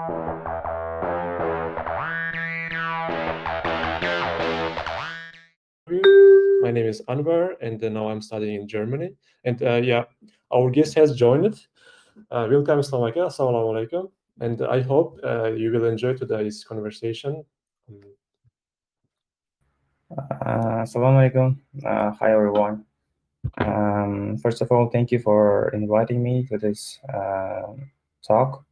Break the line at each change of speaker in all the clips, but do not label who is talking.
My name is Anwar, and now I'm studying in Germany. And yeah, our guest has joined. Welcome, Assalamu alaikum. And I hope you will enjoy today's conversation.
Assalamu alaikum. Hi, everyone. First of all, thank you for inviting me to this talk.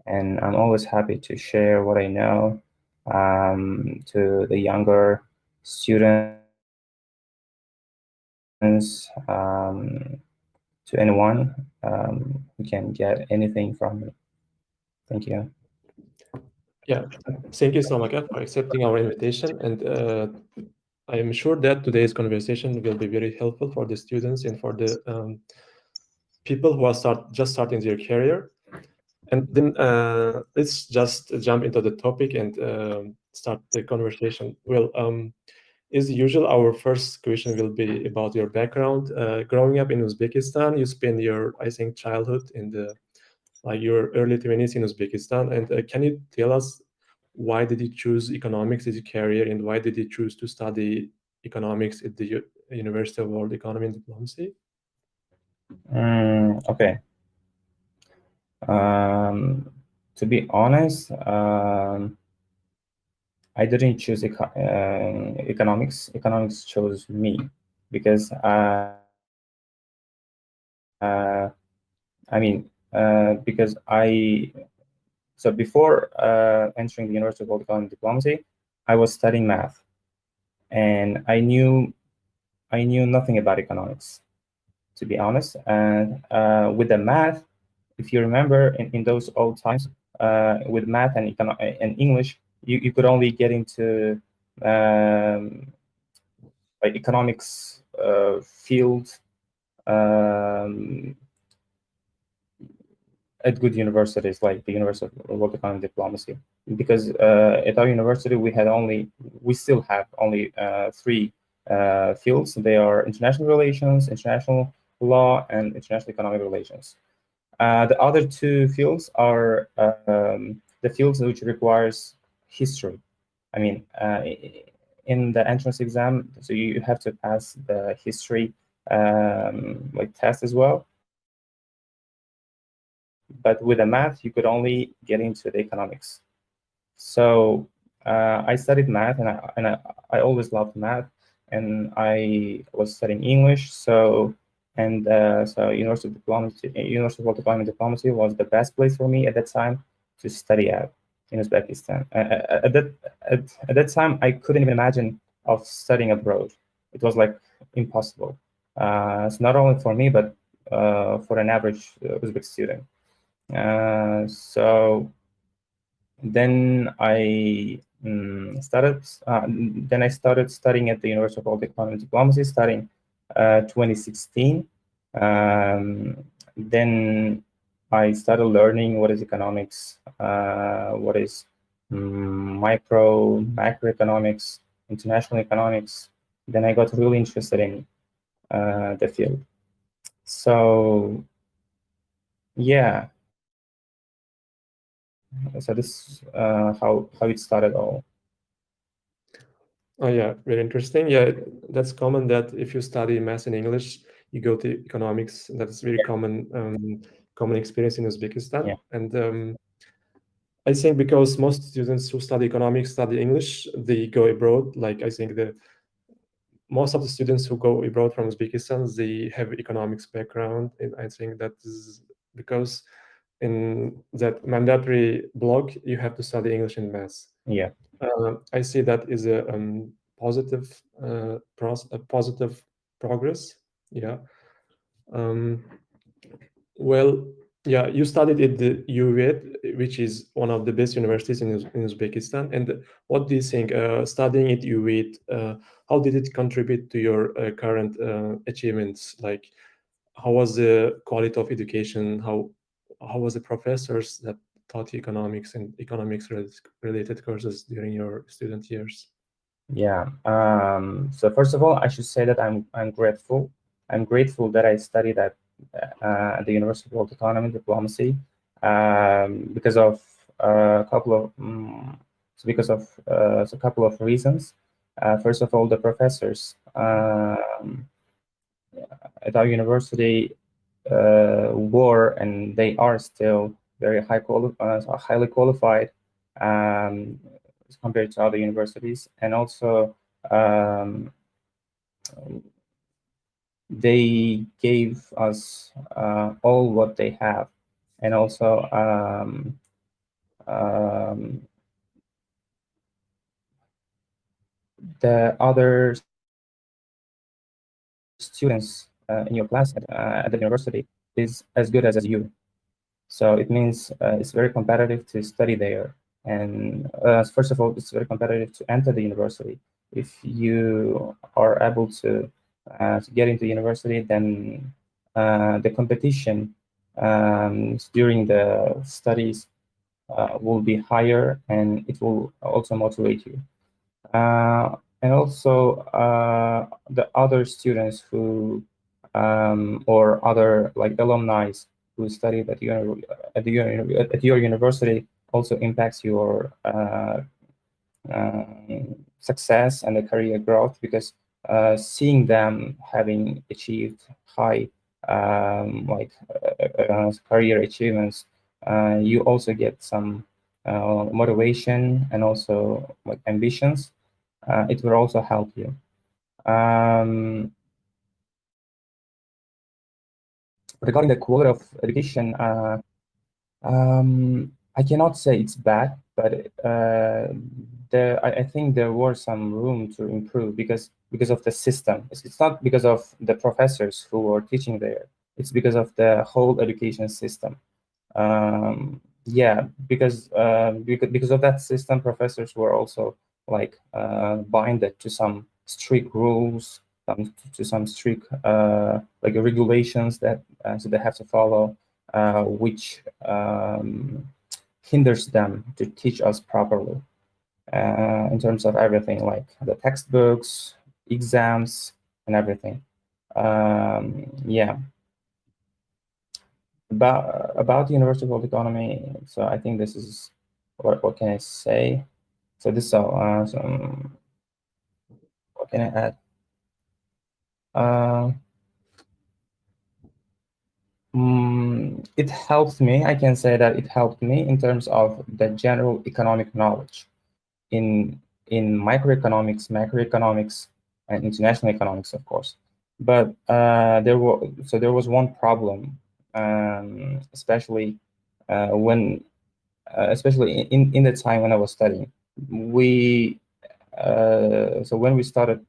And I'm always happy to share what I know to the younger students, to anyone who can get anything from me. Thank you.
Yeah, thank you so much for accepting our invitation. And I am sure that today's conversation will be very helpful for the students and for the people who are just starting their career. And then let's just jump into the topic and start the conversation. Well, as usual, our first question will be about your background. Growing up in Uzbekistan, you spent your, I think, childhood in the like your early 20s in Uzbekistan. And can you tell us why did you choose economics as a career, and why did you choose to study economics at the University of World Economy and Diplomacy?
Okay. To be honest, I didn't choose economics. Economics chose me because because so before entering the University of World Economy and Diplomacy, I was studying math, and I knew nothing about economics, to be honest. And with the math, if you remember, in those old times, with math and English, you could only get into like economics field at good universities like the University of World Economy and Diplomacy, because at our university we still have only three fields. They are international relations, international law, and international economic relations. The other two fields are the fields which requires history. I mean, in the entrance exam, so you have to pass the history like test as well. But with the math, you could only get into the economics. So I studied math, and I always loved math, and I was studying English. So University of World Economy and Diplomacy was the best place for me at that time to study at in Uzbekistan. At that time, I couldn't even imagine of studying abroad. It was like impossible. It's not only for me, but for an average Uzbek student. So then I started. Then I started studying at the University of World Economy and Diplomacy, starting 2016. Then I started learning what is economics, what is macroeconomics, international economics. Then I got really interested in the field. So yeah. So this how it started all.
Oh yeah, very interesting. Yeah, that's common that if you study math and English, you go to economics. That's very common experience in Uzbekistan.
Yeah.
And I think because most students who study economics study English, they go abroad. Like I think most of the students who go abroad from Uzbekistan, they have economics background, and I think that is because in that mandatory block you have to study English and math.
Yeah.
I see that is a positive positive progress. Yeah. Um, well, yeah, you studied at the UWED, which is one of the best universities in Uzbekistan. And what do you think, studying at UWED, how did it contribute to your current achievements? Like, how was the quality of education? How was the professors that taught you economics and economics related courses during your student years?
Yeah. So first of all, I should say that I'm grateful. I'm grateful that I studied at the University of World Economy and Diplomacy because of a couple of a couple of reasons. First of all, the professors at our university were, and they are still very highly qualified um, compared to other universities, and also they gave us all what they have, and also the other students in your class at the university is as good as you. So it means it's very competitive to study there. And first of all, it's very competitive to enter the university. If you are able to get into university, then the competition during the studies will be higher, and it will also motivate you. And also the other students who or other like alumni who studied at your university also impacts your success and the career growth, because seeing them having achieved high career achievements, you also get some motivation and also like ambitions. It will also help you. Regarding the quality of education, I cannot say it's bad, but I think there was some room to improve because of the system. It's not because of the professors who were teaching there. It's because of the whole education system. Yeah, because of that system, professors were also like binded to some strict rules, to some strict like regulations that so they have to follow, which hinders them to teach us properly in terms of everything, like the textbooks, exams, and everything. Yeah. About University of Economy, so I think this is what can I say? So this some what can I add? Uh, it helped me. I can say that it helped me in terms of the general economic knowledge in microeconomics, macroeconomics, and international economics, of course. But there was one problem, especially when especially in the time when I was studying. We so when we started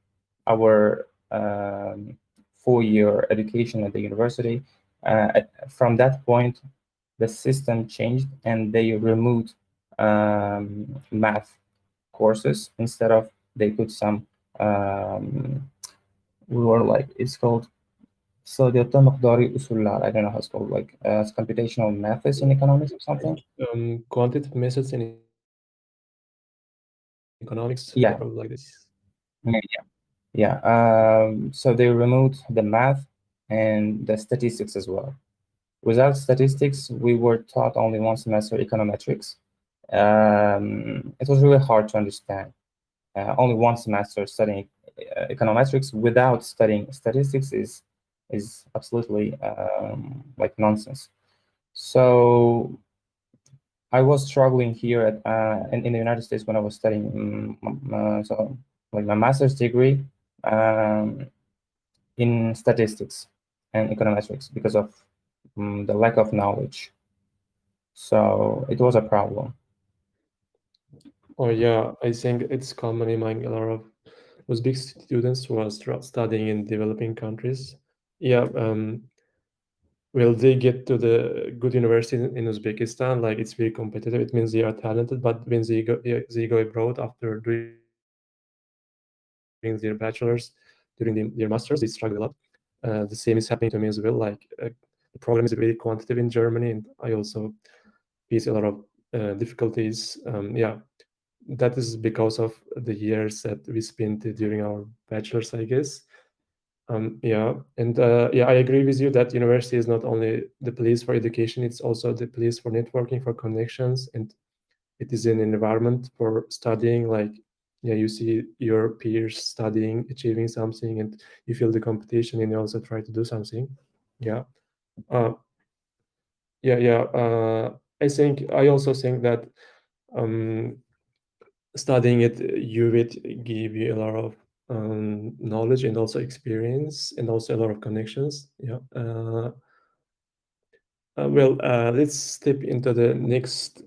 our 4-year education at the university, from that point, the system changed and they removed math courses. Instead of, they put some we were like, it's called صيدلة مقداري أصولات. I don't know how it's called, like it's computational methods in economics or something.
Quantitative methods in economics,
Yeah.
probably like this.
Yeah. So they removed the math and the statistics as well. Without statistics, we were taught only one semester econometrics. It was really hard to understand. Only one semester studying econometrics without studying statistics is absolutely like nonsense. So I was struggling here in the United States when I was studying so like my master's degree in statistics and econometrics because of the lack of knowledge. So it was a problem.
Oh yeah, I think it's common among a lot of Uzbek students who are studying in developing countries. Yeah, will they get to the good university in Uzbekistan? Like it's very competitive. It means they are talented, but when they go abroad after doing their bachelors, during their masters, they struggle a lot. The same is happening to me as well. Like the program is very quantitative in Germany, and I also face a lot of difficulties. Yeah, that is because of the years that we spent during our bachelor's, I guess. Yeah, and yeah, I agree with you that university is not only the place for education; it's also the place for networking, for connections, and it is an environment for studying. Like, yeah, you see your peers studying, achieving something, and you feel the competition, and you also try to do something. Yeah. Uh, I also think that um, studying at UWED give you a lot of knowledge and also experience and also a lot of connections. Yeah. Let's step into the next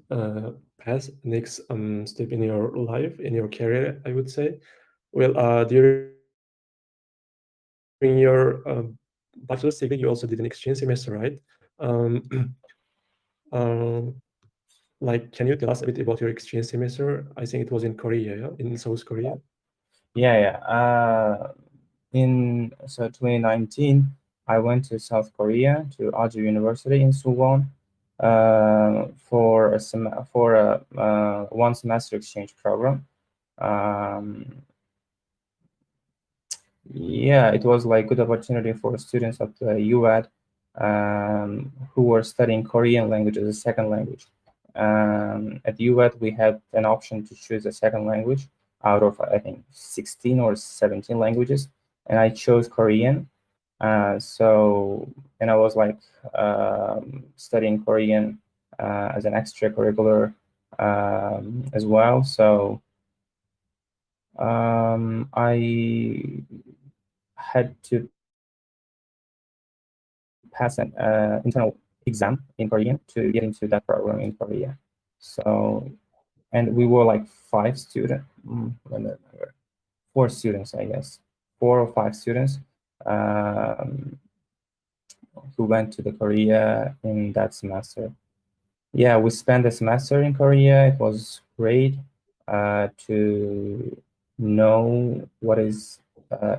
next step in your life, in your career, I would say. During your bachelor's degree, you also did an exchange semester, right? Um, um, like, can you tell us a bit about your exchange semester? I think it was in Korea, yeah, in South Korea.
Yeah, yeah. In 2019, I went to South Korea to Aju University in Suwon for a 1 semester exchange program. Um, yeah, it was like good opportunity for students of the UWED who were studying Korean language as a second language. At UWED, we had an option to choose a second language out of, I think, 16 or 17 languages, and I chose Korean. And I was like studying Korean as an extracurricular as well. So I had to pass an internal exam in Korean to get into that program in Korea. So, and we were like 5 students, four students, I guess, 4 or 5 students um, who went to the Korea in that semester. Yeah, we spent a semester in Korea. It was great to know what is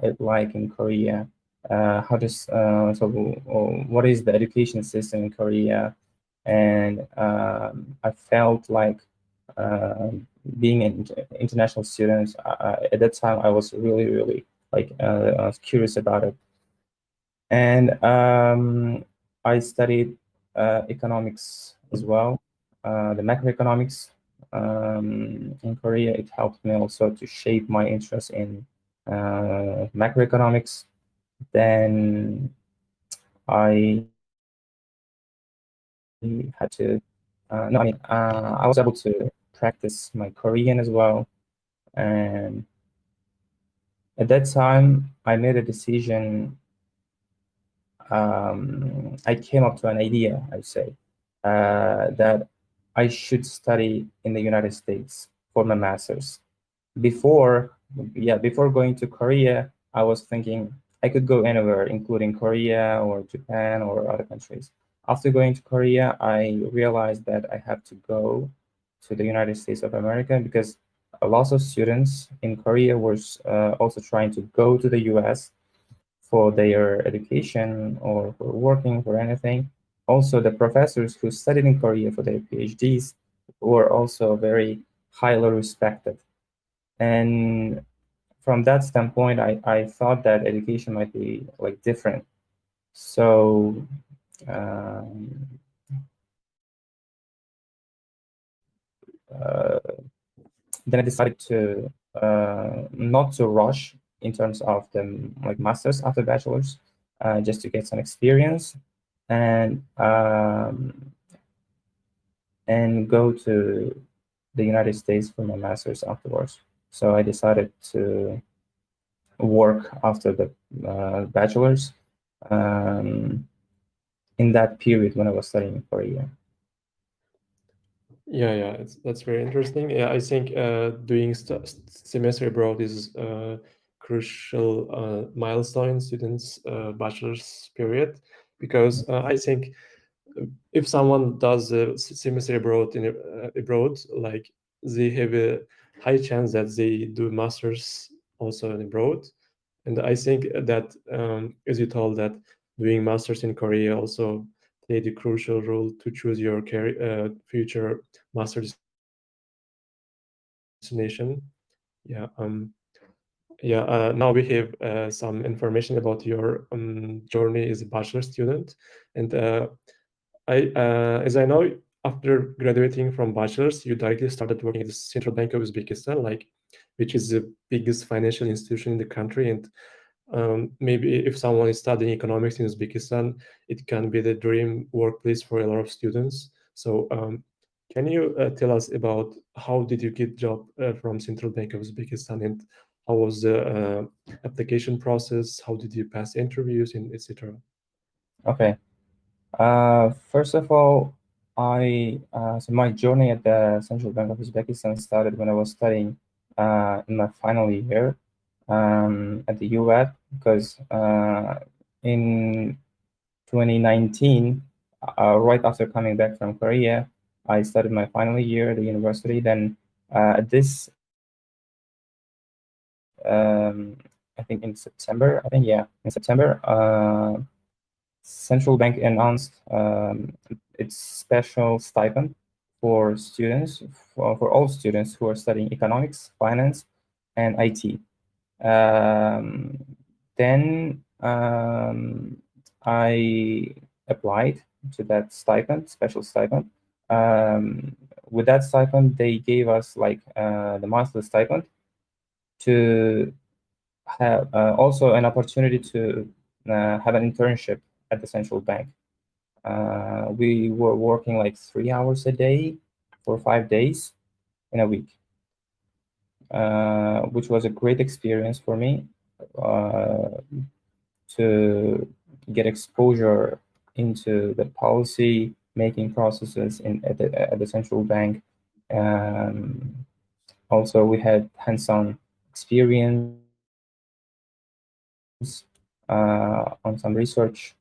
it like in Korea. What is the education system in Korea? And I felt like being an international student. At that time, I was really, really like I was curious about it, and I studied economics as well, the macroeconomics in Korea. It helped me also to shape my interest in macroeconomics. Then I had to, I was able to practice my Korean as well. And at that time, I made a decision. I came up to an idea, I say, that I should study in the United States for my master's. Before, before going to Korea, I was thinking I could go anywhere, including Korea or Japan or other countries. After going to Korea, I realized that I have to go to the United States of America because a lot of students in Korea were also trying to go to the US for their education or for working for anything. Also, the professors who studied in Korea for their PhDs were also very highly respected. And from that standpoint, I thought that education might be like different. So um, uh, then I decided to not to rush in terms of the like masters after bachelor's, just to get some experience and go to the United States for my master's afterwards. So I decided to work after the bachelor's um, in that period when I was studying in Korea.
That's very interesting. Yeah, I think doing semester abroad is a crucial milestone in students' bachelor's period, because I think if someone does a semester abroad abroad, like, they have a high chance that they do masters also in abroad. And I think that, as you told, that doing masters in Korea also played a crucial role to choose your career, future master destination. Yeah. Now we have some information about your journey as a bachelor student, and as I know, after graduating from bachelor's, you directly started working at the Central Bank of Uzbekistan, like, which is the biggest financial institution in the country. And maybe if someone is studying economics in Uzbekistan, it can be the dream workplace for a lot of students. So can you tell us about how did you get job from Central Bank of Uzbekistan, and how was the application process? How did you pass interviews, and etc.?
Okay. First of all, so my journey at the Central Bank of Uzbekistan started when I was studying in my final year at the UWED, because in 2019, right after coming back from Korea, I started my final year at the university. Then this I think in September, Central Bank announced its special stipend for students, for all students who are studying economics, finance, and IT. Then I applied to that stipend, special stipend. With that stipend, they gave us like the monthly stipend to have also an opportunity to have an internship at the central bank. We were working like 3 hours a day for 5 days in a week, which was a great experience for me to get exposure into the policy making processes at the central bank. Also, we had hands-on experience on some research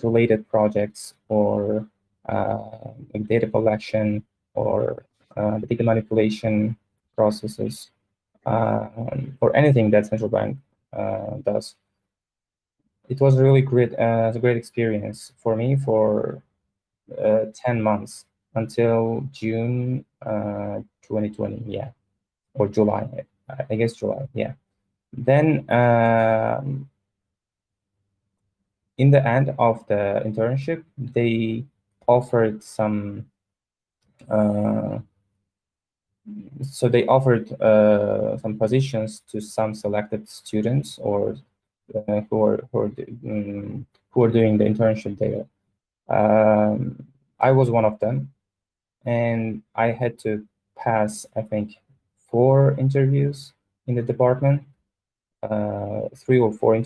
related projects, or like data collection, or the data manipulation processes, or anything that central bank does. It was really great, a great experience for me for 10 months until June 2020, yeah, or July, I guess July, yeah. Then in the end of the internship, they offered some some positions to some selected students, or who are doing the internship there. I was one of them, and I had to pass, I think, 4 interviews in the department, 3 or 4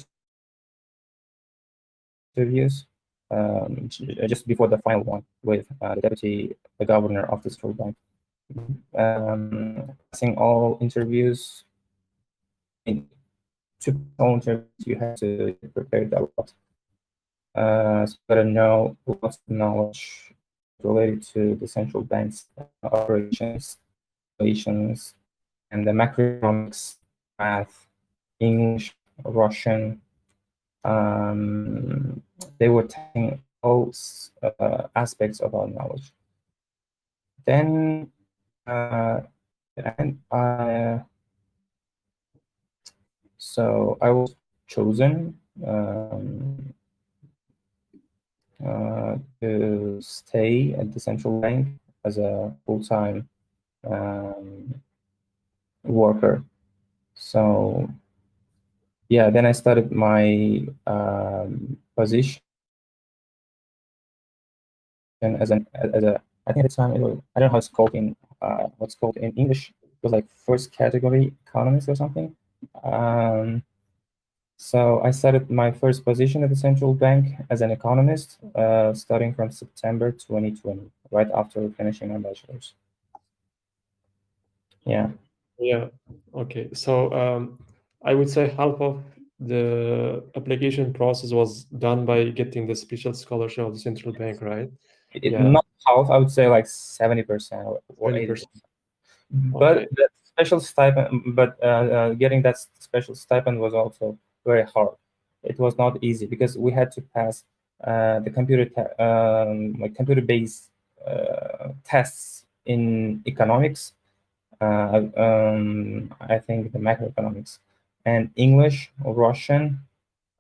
interviews, just before the final one with the deputy governor of the central bank. Passing all interviews, to pass all interviews, you have to get prepared a lot. So you gotta know lots of knowledge related to the central bank's operations, relations, and the macroeconomics, math, English, Russian. They were testing all aspects of our knowledge. Then, so I was chosen to stay at the central bank as a full-time worker. So yeah, then I started my position as a I think at the time it was, I don't know how it's called in what's called in English. It was like first category economist or something. So I started my first position at the central bank as an economist, starting from September 2020, right after finishing my bachelor's. Yeah.
Yeah. Okay. So I would say half of the application process was done by getting the special scholarship of the central bank, right? Yeah,
Not half, I would say like 70% or 80%.
20%.
But
Okay.
the special stipend, getting that special stipend was also very hard. It was not easy because we had to pass the like computer-based tests in economics. I think the macroeconomics, and English, Russian,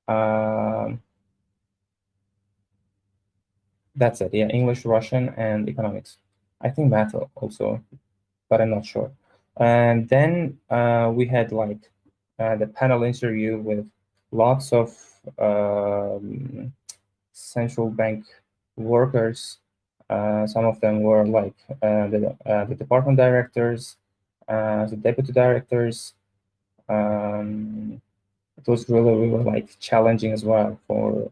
um That's it. Yeah, English, Russian, and economics. I think math also, but I'm not sure. And then we had like the panel interview with lots of central bank workers. Some of them were like the department directors, the deputy directors. Um, it was really like challenging as well for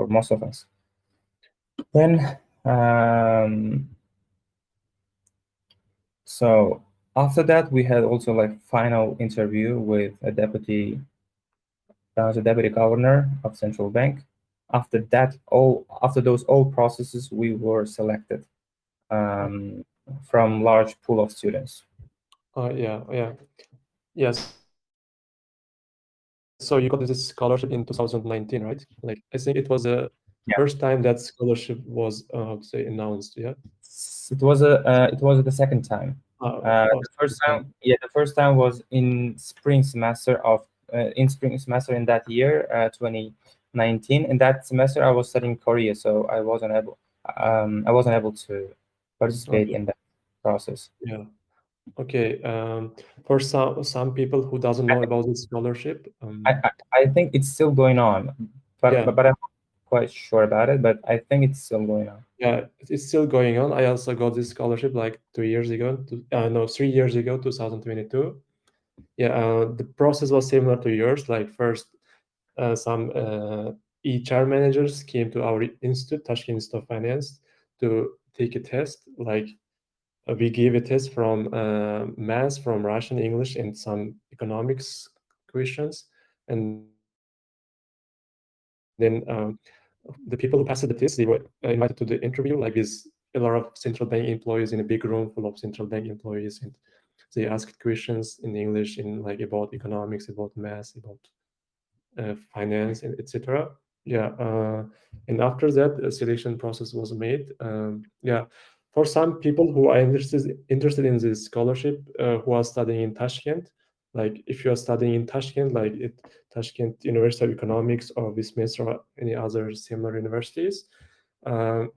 most of us. Then so after that we had also like final interview with a deputy the deputy governor of central bank. After that, all after those all processes, we were selected um, from large pool of students.
Yeah, yeah. Yeah, so you got this scholarship in 2019, right? Like, I think it was the first time that scholarship
Yeah,
was, say, announced, yeah?
it was the second time.
Oh,
The
second
first
time.
time, yeah, the first time was in spring semester in that year, 2019. In that semester, I was studying Korea, so I wasn't able to participate
Okay,
in that process.
yeah. Okay, for some people who doesn't know about this scholarship,
I think it's still going on,
yeah,
but I'm not quite sure about it. But I think it's still going on.
yeah, it's still going on. I also got this scholarship like 2 years ago, no, 3 years ago, 2022. Yeah, the process was similar to yours. Like first, some HR managers came to our institute, Tashkent Institute of Finance, to take a test. Like we gave a test from math, from Russian, English, and some economics questions. And then the people who passed the test, they were invited to the interview. Like with a lot of central bank employees in a big room full of central bank employees, and they asked questions in English, in like about economics, about math, about finance, and etc. Yeah, and after that, a selection process was made. Yeah, for some people who are interested in this scholarship, who are studying in Tashkent, like if you are studying in Tashkent, like Tashkent University of Economics or Westminster or any other similar universities, um,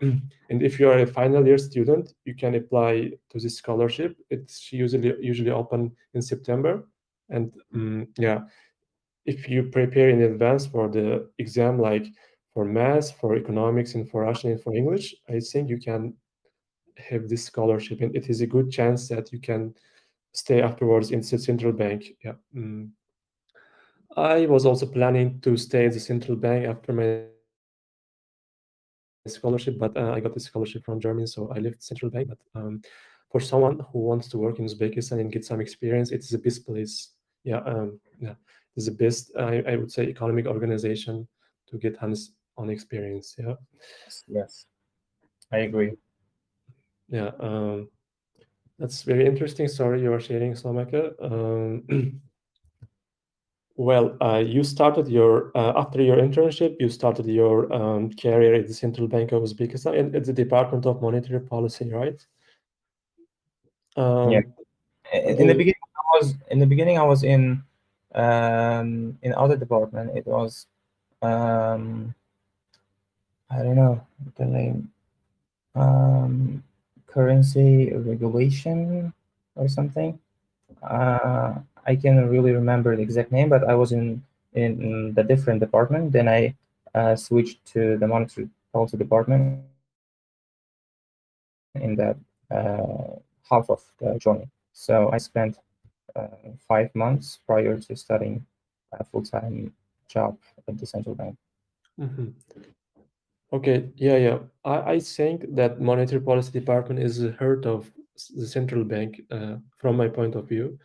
and if you are a final year student, you can apply to this scholarship. It's usually open in September, and yeah, if you prepare in advance for the exam, like for math, for economics, and for Russian and for English, I think you can have this scholarship, and it is a good chance that you can stay afterwards in the central bank. Yeah. I was also planning to stay at the central bank after my scholarship, but I got the scholarship from Germany, so I left central bank. But for someone who wants to work in Uzbekistan and get some experience, it is the best place. Yeah, yeah, it is the best. I would say economic organization to get hands-on experience. Yeah,
Yes, I agree.
yeah. That's very interesting story you are sharing, Slomaka. Well, you started your after your internship, you started your career at the Central Bank of Uzbekistan and at the Department of Monetary Policy, right?
Yeah.
Um,
In the
the
beginning, I was in other department. It was um, I don't know the name, um, currency regulation or something. I can't really remember the exact name, but I was in the different department. Then I switched to the monetary policy department in that half of the journey. So I spent 5 months prior to studying a full-time job at the central bank.
Mhm. Okay, yeah, yeah. I think that monetary policy department is the heart of the central bank, from my point of view.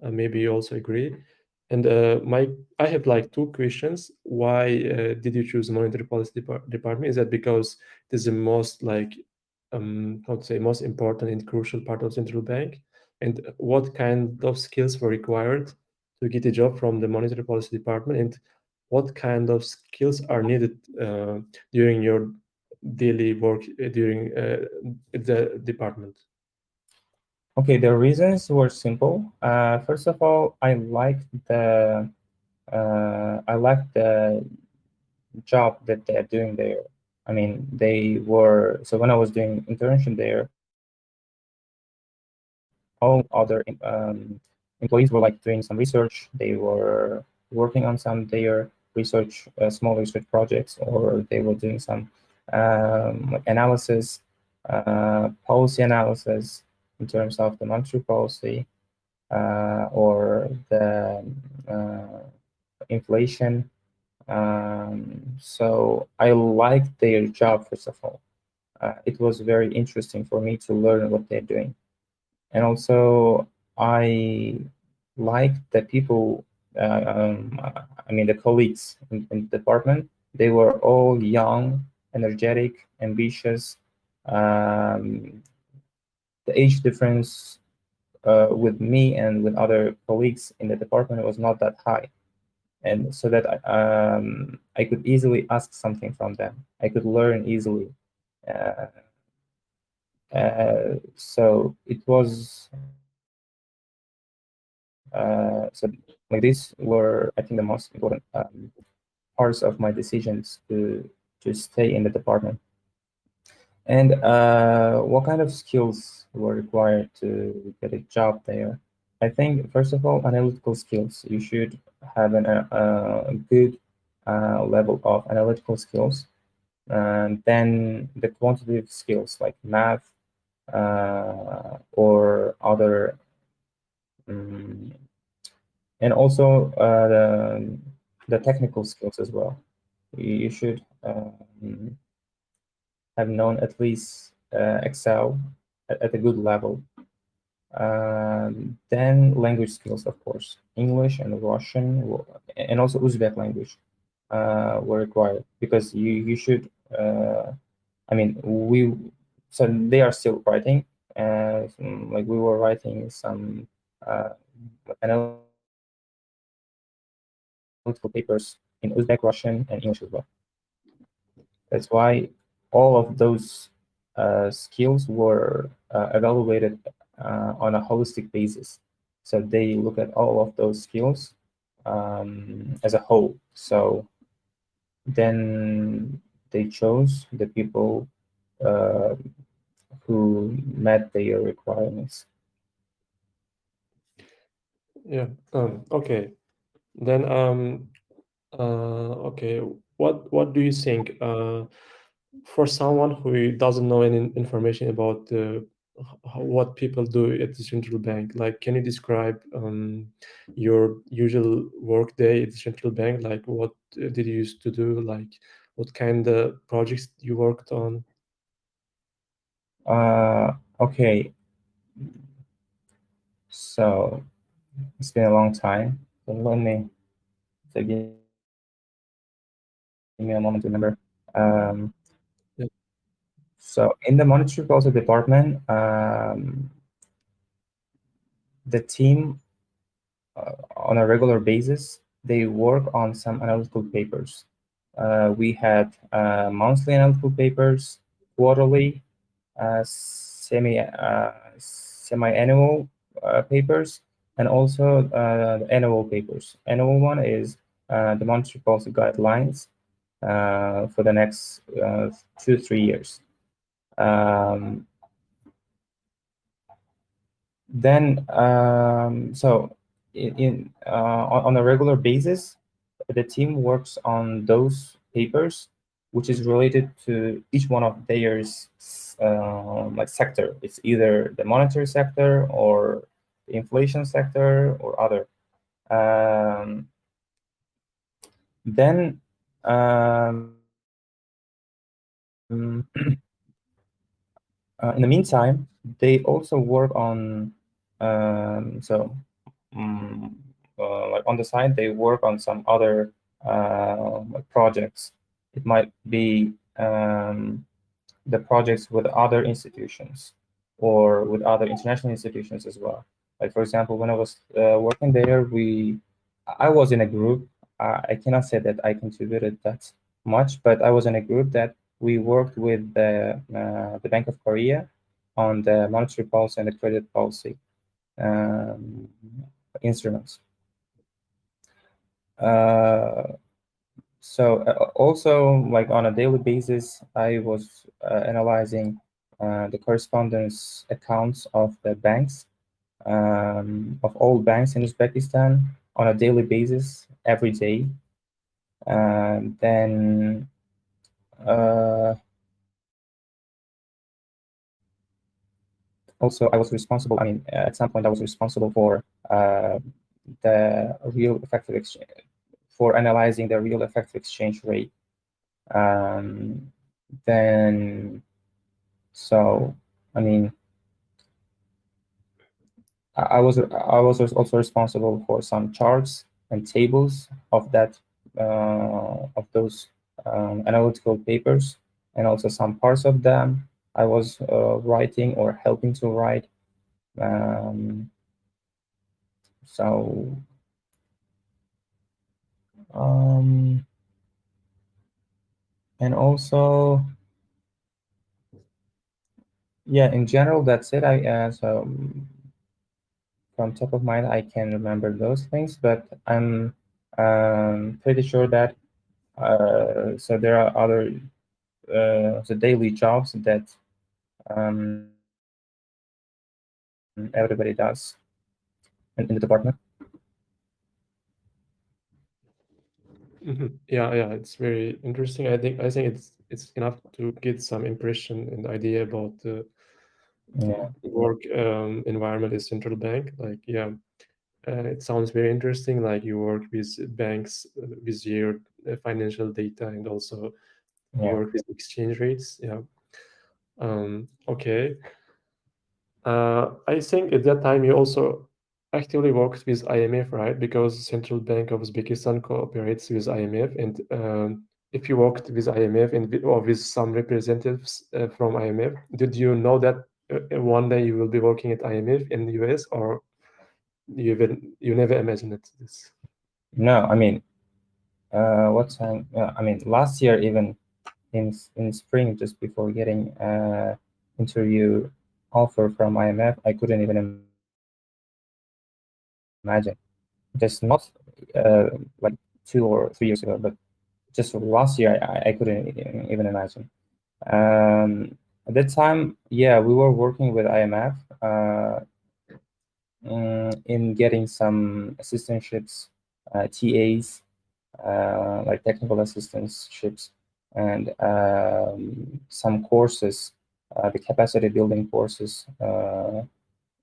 Maybe you also agree. And I have like two questions. Why did you choose monetary policy department? Is that because it is the most like how to say most important and crucial part of central bank? And what kind of skills were required to get a job from the monetary policy department? And what kind of skills are needed during your daily work during the department?
Okay, the reasons were simple. First of all, I liked the job that they're doing there. I mean, they were, so when I was doing internship there, all other employees were like doing some research. They were working on some their research, small research projects, or they were doing some like analysis, policy analysis in terms of the monetary policy, or the inflation. So I liked their job, first of all. It was very interesting for me to learn what they're doing. And also, I liked the people, I mean, the colleagues in the department. They were all young, energetic, ambitious. Um, the age difference with me and with other colleagues in the department was not that high, and so that I could easily ask something from them. I could learn easily. Uh, so it was so like these were, I think, the most important parts of my decisions to stay in the department. And what kind of skills were required to get a job there? I think, first of all, analytical skills. You should have a good level of analytical skills. And then the quantitative skills like math or other, um, and also the technical skills as well. You should have known at least Excel at a good level. Then language skills, of course, English and Russian, and also Uzbek language were required, because you should. I mean, we so they are still writing, like we were writing some analytical papers in Uzbek, Russian, and English as well. That's why all of those skills were evaluated on a holistic basis. So they look at all of those skills as a whole. So then they chose the people uh, who met their requirements.
Yeah. Okay. Then okay. What do you think? For someone who doesn't know any information about what people do at the central bank, like, can you describe your usual work day at the central bank? Like, what did you used to do? Like, what kind of projects you worked on?
Okay, so it's been a long time. So let me, so give me a moment to remember. Um,
Yeah.
so in the monetary policy department, the team on a regular basis, they work on some analytical papers. We had monthly analytical papers, quarterly, semi-annual papers, and also the annual papers. Annual one is the monetary policy guidelines for the next 2 3 years. Um, then so on a regular basis, the team works on those papers which is related to each one of theirs like sector. It's either the monetary sector or the inflation sector or other. um, then in the meantime, they also work on so like on the side, they work on some other like projects. It might be the projects with other institutions or with other international institutions as well. Like for example, when I was working there, I was in a group. I cannot say that I contributed that much, but I was in a group that we worked with the Bank of Korea on the monetary policy and the credit policy um, instruments. Uh, So also, like on a daily basis, I was analyzing the correspondence accounts of the banks, of all banks in Uzbekistan on a daily basis every day. Then uh, also, I was responsible. I mean, at some point, I was responsible for the real effective exchange, for analyzing the real effective exchange rate. Um, then, so I mean, I was also responsible for some charts and tables of that of those analytical papers, and also some parts of them I was writing or helping to write. Um, so um, and also, yeah, in general, that's it. From top of mind, I can remember those things, but I'm pretty sure that so there are other the daily jobs that everybody does in the department.
Yeah, yeah, it's very interesting. I think it's enough to get some impression and idea about the
Yeah,
work environment in central bank. Like, yeah, it sounds very interesting. Like you work with banks, with your financial data, and also you
yeah.
work with exchange rates. Yeah. Okay. I think at that time you also actively worked with IMF, right? Because Central Bank of Uzbekistan cooperates with IMF, and if you worked with IMF and or with some representatives from IMF, did you know that one day you will be working at IMF in the US, or you never imagined this?
No, I mean, what time? I mean, last year, even in spring, just before getting interview offer from IMF, I couldn't even imagine. Just not like 2 or 3 years ago, but just last year, I couldn't even imagine. At that time, yeah, we were working with IMF in getting some assistantships, TAs, like technical assistantships, and some courses, the capacity building courses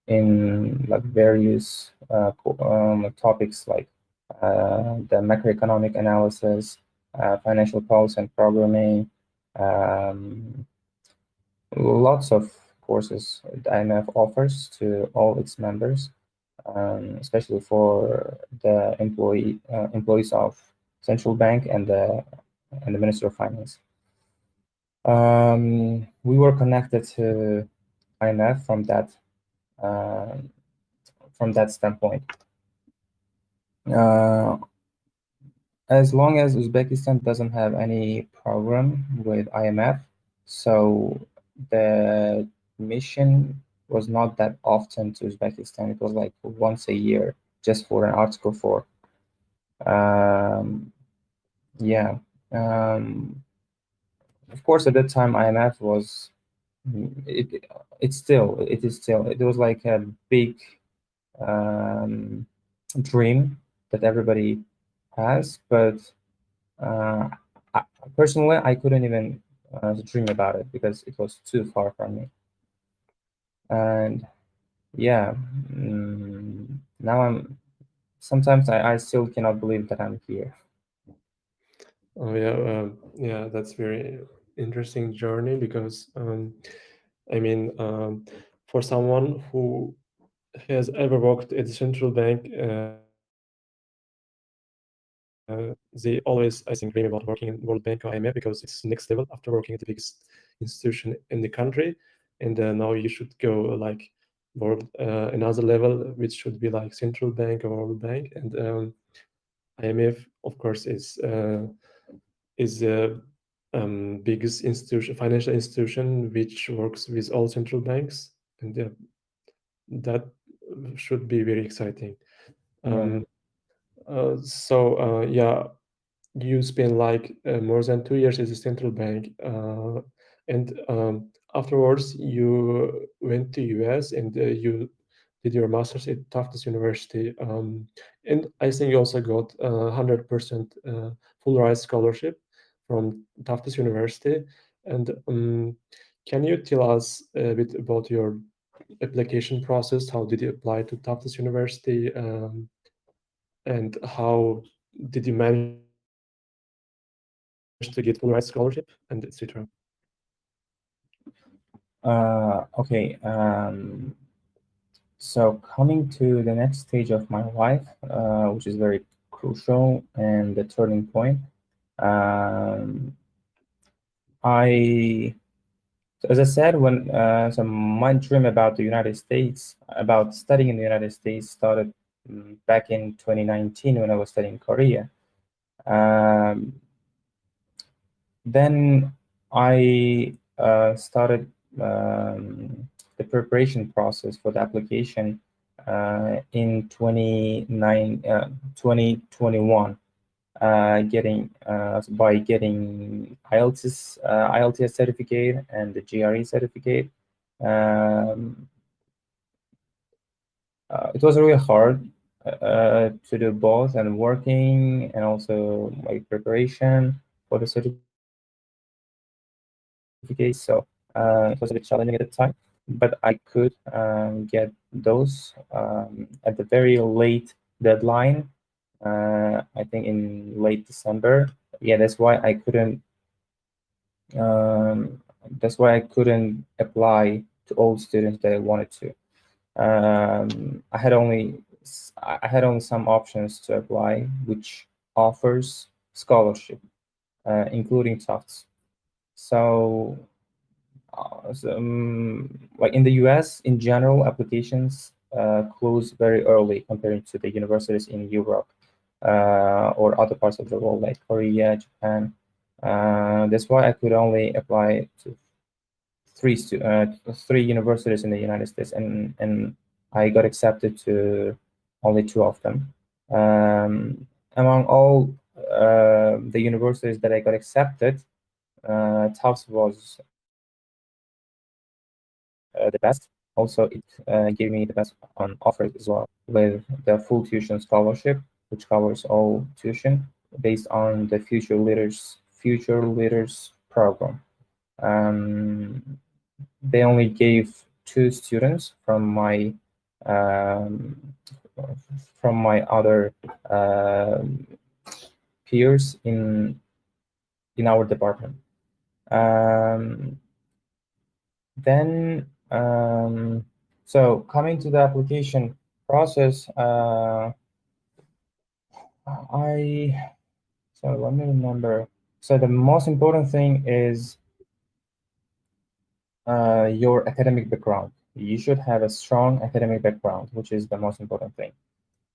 in like various topics like the macroeconomic analysis, financial policy and programming, um, lots of courses the IMF offers to all its members, especially for the employees of central bank and the Minister of Finance. We were connected to IMF uh, from that standpoint. Uh, as long as Uzbekistan doesn't have any program with IMF, so the mission was not that often to Uzbekistan. It was like once a year, just for an Article 4. Um, yeah. Um, of course, at that time, IMF was it. It was like a big um, dream that everybody has, but uh, I, personally, I couldn't even dream about it because it was too far from me. And yeah, now I'm sometimes I still cannot believe that I'm here.
Oh yeah, yeah, that's very interesting journey because I mean, for someone who has ever worked at the central bank, they always, I think, dream about working in World Bank or IMF because it's next level after working at the biggest institution in the country. And now you should go like world another level, which should be like central bank or World Bank. And IMF, of course, is the biggest institution, financial institution, which works with all central banks, and that should be very exciting.
Yeah,
Um, yeah, you spent like more than 2 years as a central bank, and afterwards you went to US and you did your master's at Tufts University, and I think you also got 100% full ride scholarship from Tufts University. And can you tell us a bit about your application process? How did you apply to Tufts University, and how did you manage to get full ride scholarship, and etc.?
Okay. So coming to the next stage of my life, which is very crucial and the turning point, um, I, as I said, when so my dream about the United States, about studying in the United States, started back in 2019 when I was studying Korea. Um, then I started the preparation process for the application in 2021, by getting IELTS certificate and the GRE certificate. Um, it was really hard to do both, and working and also my preparation for the certificate. So it was a bit challenging at the time, but I could get those at the very late deadline. I think in late December. Yeah, that's why I couldn't apply to all students that I wanted to. I had only some options to apply, which offers scholarship, including Tufts. So, like in the US, in general, applications close very early compared to the universities in Europe or other parts of the world, like Korea, Japan. That's why I could only apply to three universities in the United States, and I got accepted to only two of them. Among all the universities that I got accepted, Tufts was the best. Also, it gave me the best on offers as well, with the full tuition scholarship, which covers all tuition based on the Future Leaders program. Um, they only gave two students um, from my other peers in our department. Um, then, so coming to the application process, I so let me remember. So the most important thing is your academic background. You should have a strong academic background, which is the most important thing.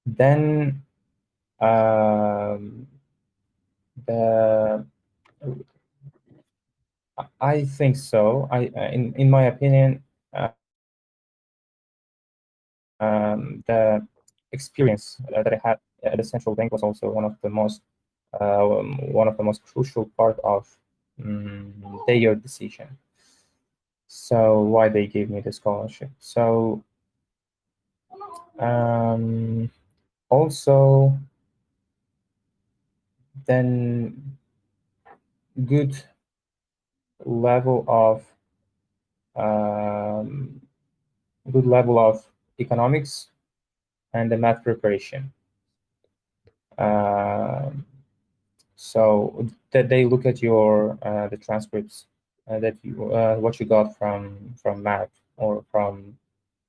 Then um, the I think so. In my opinion, the experience that I had at the central bank was also one of the most crucial part of their decision. So why they gave me the scholarship. So also then good level of um, good level of economics and the math preparation. Um, so that they look at your the transcripts that you what you got from math or from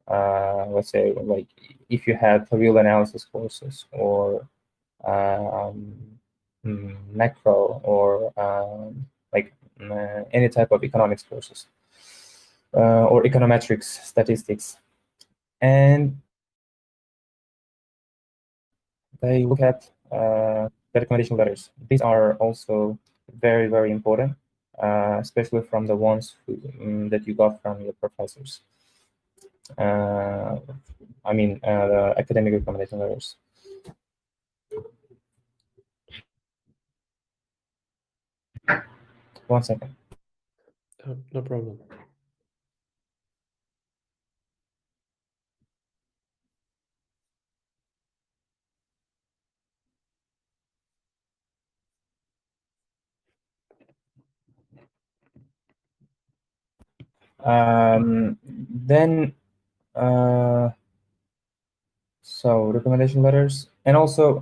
let's say, like if you had real analysis courses or um, macro or any type of economics courses or econometrics statistics, and they look at the recommendation letters. These are also very, very important, especially from the ones that you got from your professors. Uh, the academic recommendation letters. One second.
No problem.
Then, uh, so recommendation letters, and also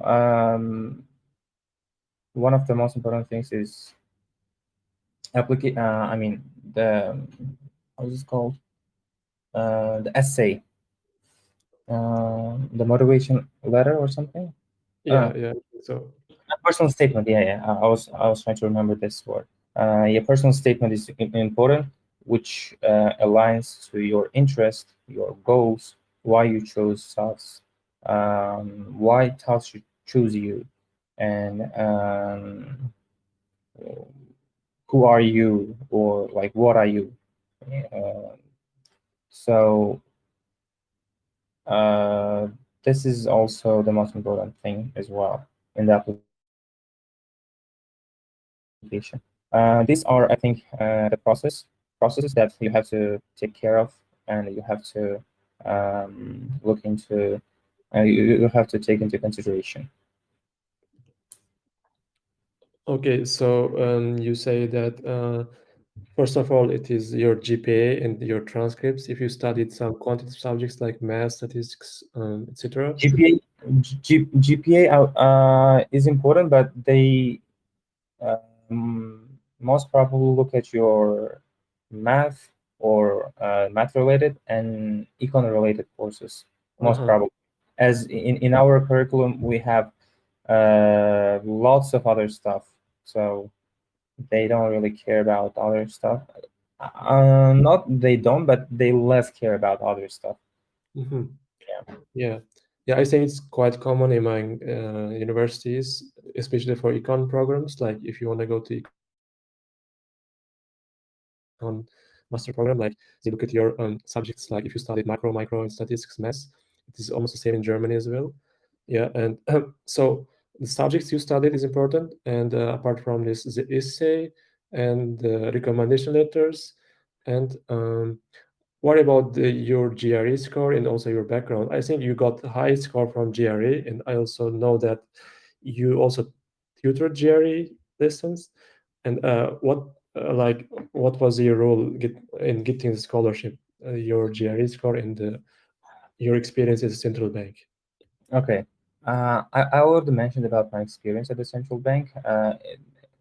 one of the most important things is I mean the how is it called? The essay, the motivation letter or something. Uh,
Yeah, so
Personal statement. Yeah. I was trying to remember this word. Yeah, personal statement is important, which aligns to your interest, your goals, why you chose Tufts, why Tufts should choose you, and who are you, or like what are you. Uh, so uh, this is also the most important thing as well in the application. These are, I think, the processes that you have to take care of, and you have to look into. You have to take into consideration.
okay, so you say that first of all, it is your GPA and your transcripts. If you studied some quantitative subjects like math, statistics, etc.
GPA is important, but they most probably look at your math or math related and econ related courses, most
Uh-huh.
probably. As in our curriculum, we have lots of other stuff, so they don't really care about other stuff. Not they don't, but they less care about other stuff.
Mm-hmm.
Yeah.
Yeah. Yeah, I think it's quite common among universities, especially for econ programs. Like if you want to go to econ master program, like they look at your subjects. Like if you studied macro and statistics, maths, it is almost the same in Germany as well. Yeah, and so the subjects you studied is important, and apart from this, the essay and the recommendation letters, and what about your GRE score and also your background? I think you got a high score from GRE, and I also know that you also tutored GRE lessons. And what was your role in getting the scholarship, your GRE score, and your experience at the central bank?
Okay. I already mentioned about my experience at the central bank.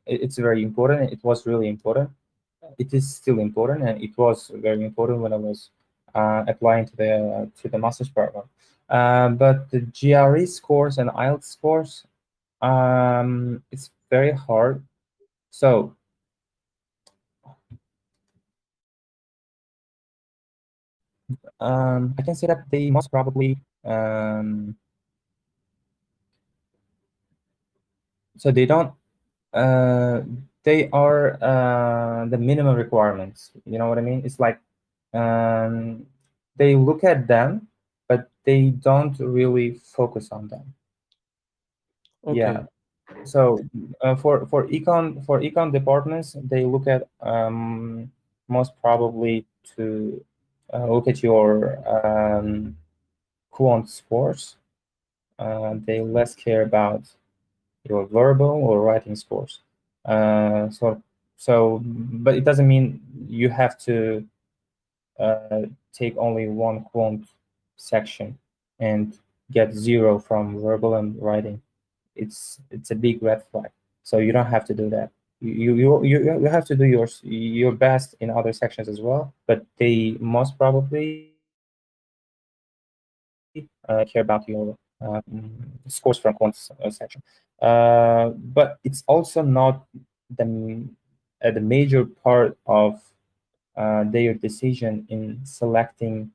It's very important. It was really important. It is still important, and it was very important when I was applying to the master's program. But the GRE scores and IELTS scores, it's very hard. So I can say that they most probably so they don't uh, they are the minimum requirements. You know what I mean? It's like um, they look at them, but they don't really focus on them. Yeah.
Okay.
So for econ departments, they look at most probably to look at your quant scores. They less care about your verbal or writing scores. But it doesn't mean you have to uh, take only one quant section and get zero from verbal and writing. It's a big red flag. So you don't have to do that. You have to do your best in other sections as well, but they most probably care about your scores from quants section. But it's also not the the major part of their decision in selecting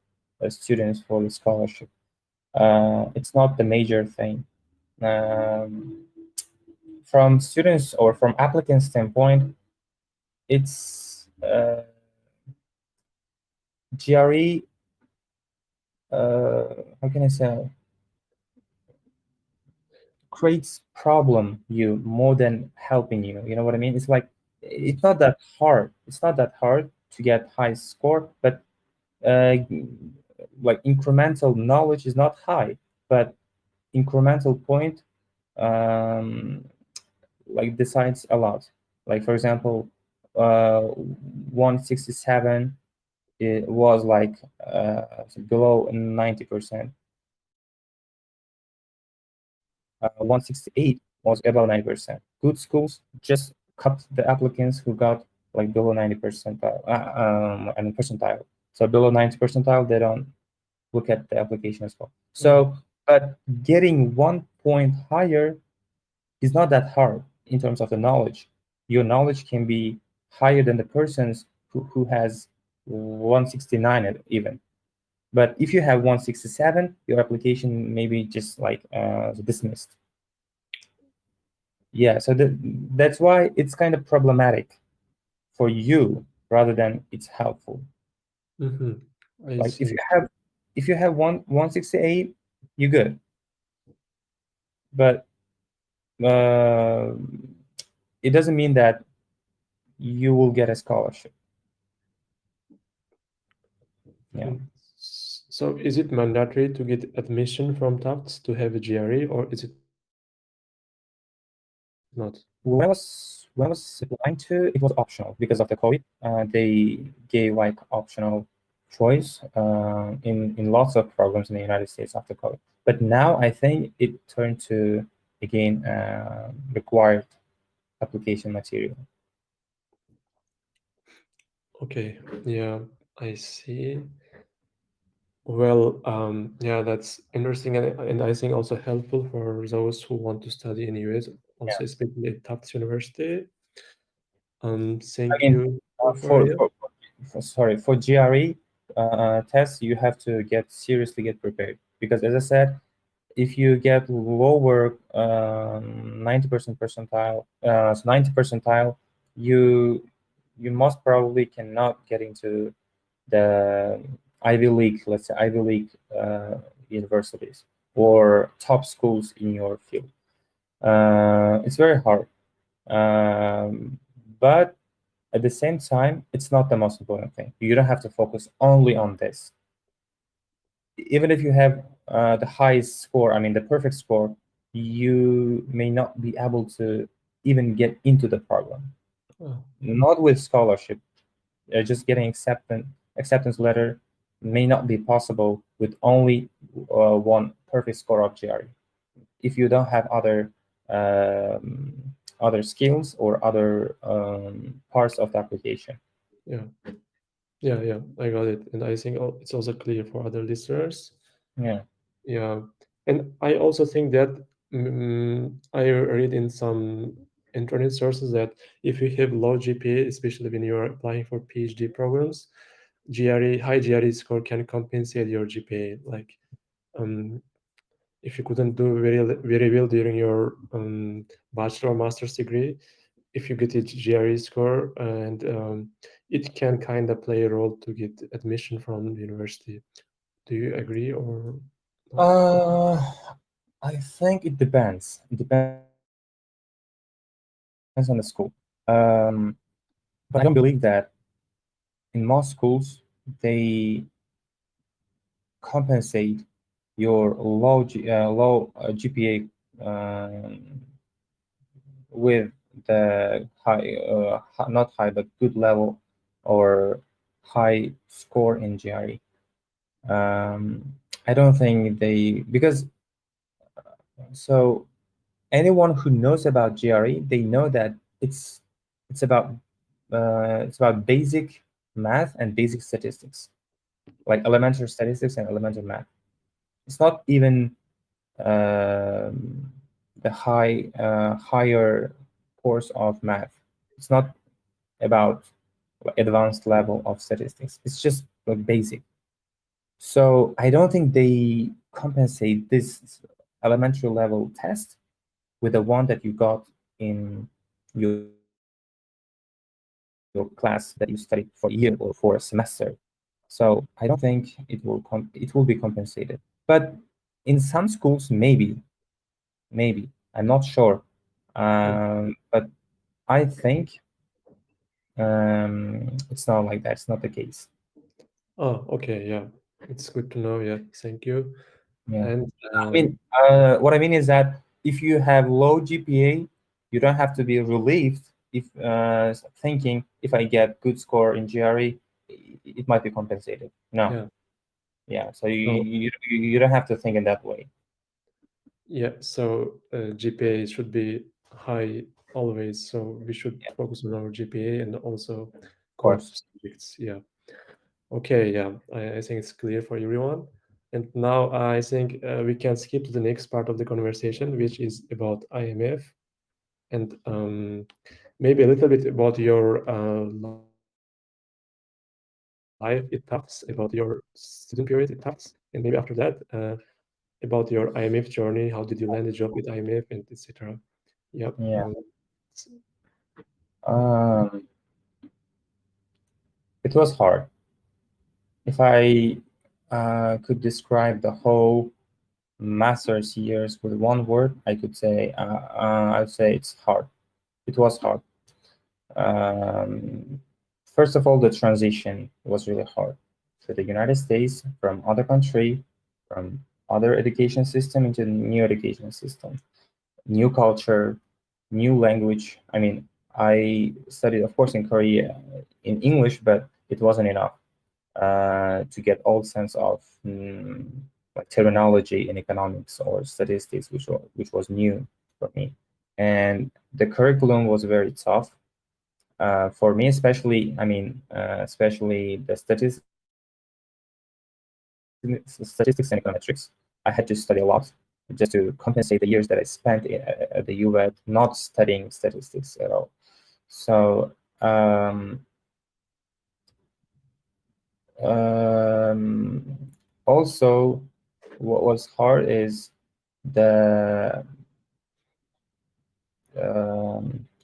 students for the scholarship. It's not the major thing. Um, from students or from applicants standpoint, it's GRE. How can I say? Creates problem you more than helping you. You know what I mean? It's like it's not that hard. It's not that hard to get high score, but uh, like incremental knowledge is not high, but incremental point um, like decides a lot. Like for example, 167 it was like below 90%. 168 was above 90%. Good schools just cut the applicants who got like below 90 percentile. Percentile. So below 90 percentile, they don't look at the application as well. So, but getting 1 point higher is not that hard in terms of the knowledge. Your knowledge can be higher than the person's who has 169 even. But if you have 167, your application may be just like dismissed. Yeah, so that's why it's kind of problematic for you rather than it's helpful.
Mm-hmm. I
Like
see.
if you have 168, you're good. But uh, it doesn't mean that you will get a scholarship. Yeah.
Mhm. So is it mandatory to get admission from Tufts to have a GRE, or is it not?
When I was applying to, it was optional because of the COVID. They gave like optional choice in lots of programs in the United States after COVID. But now I think it turned to again required application material.
Okay, yeah, I see. Well, yeah, that's interesting, and I think also helpful for those who want to study in US,
Yeah.
also especially at Tufts University.
I
Thank
mean,
you
uh,
for
for,
yeah.
for, sorry, for GRE tests, you have to get prepared because, as I said, if you get lower 90% percentile, 90 percentile, you you most probably cannot get into the Ivy League, let's say Ivy League universities or top schools in your field. It's very hard, but at the same time, it's not the most important thing. You don't have to focus only on this. Even if you have the highest score, I mean the perfect score, you may not be able to even get into the program.
Oh,
Not with scholarship, just getting acceptance letter may not be possible with only one perfect score of GRE. If you don't have um, other skills or other parts of the application.
yeah, yeah, I got it, and I think it's also clear for other listeners.
Yeah.
Yeah, and I also think that I read in some internet sources that if you have low GPA, especially when you are applying for PhD programs, high GRE score can compensate your GPA. Like, um, if you couldn't do very well during your bachelor or master's degree, if you get a GRE score, and it can kind of play a role to get admission from the university. Do you agree or not?
Uh, I think it depends. It depends on the school. But I don't believe that in most schools they compensate your low GPA with the not high, but good level or high score in GRE. Um, I don't think because so anyone who knows about GRE, they know that it's it's about it's about basic math and basic statistics, like elementary statistics and elementary math. It's not even um, the higher course of math. It's not about advanced level of statistics. It's just like basic. So I don't think they compensate this elementary level test with the one that you got in your class that you studied for a year or for a semester. So I don't think it will be compensated. But in some schools, maybe I'm not sure. But I think It's not like that. It's not the case.
Oh, okay, yeah. It's good to know, yeah. Thank you.
Yeah.
And
I mean, what I mean is that if you have low GPA, you don't have to be relieved if thinking if I get good score in GRE, it might be compensated. No,
yeah,
yeah. So
so
you don't have to think in that way.
yeah, so GPA should be high always. So we should
Yeah,
focus on our GPA and also
of
core
course.
subjects. Yeah. Okay, yeah, I think it's clear for everyone. And now I think we can skip to the next part of the conversation, which is about IMF and maybe a little bit about your life at Tufts, about your student period at Tufts, and maybe after that, about your IMF journey. How did you land a job with IMF and etc. Yeah.
Yeah.
S-
Um, it was hard. If I could describe the whole master's years with one word, I'd say it's hard. It was hard. Um, First of all, the transition was really hard to the United States from other country, from other education system into new education system, new culture, new language. I mean, I studied, of course, in Korea in English, but it wasn't enough to get all sense of like terminology in economics or statistics, which was new for me. And the curriculum was very tough for me, especially. I mean, especially the statistics and econometrics. I had to study a lot just to compensate the years that I spent at the UWED not studying statistics at all. So um, also, what was hard is the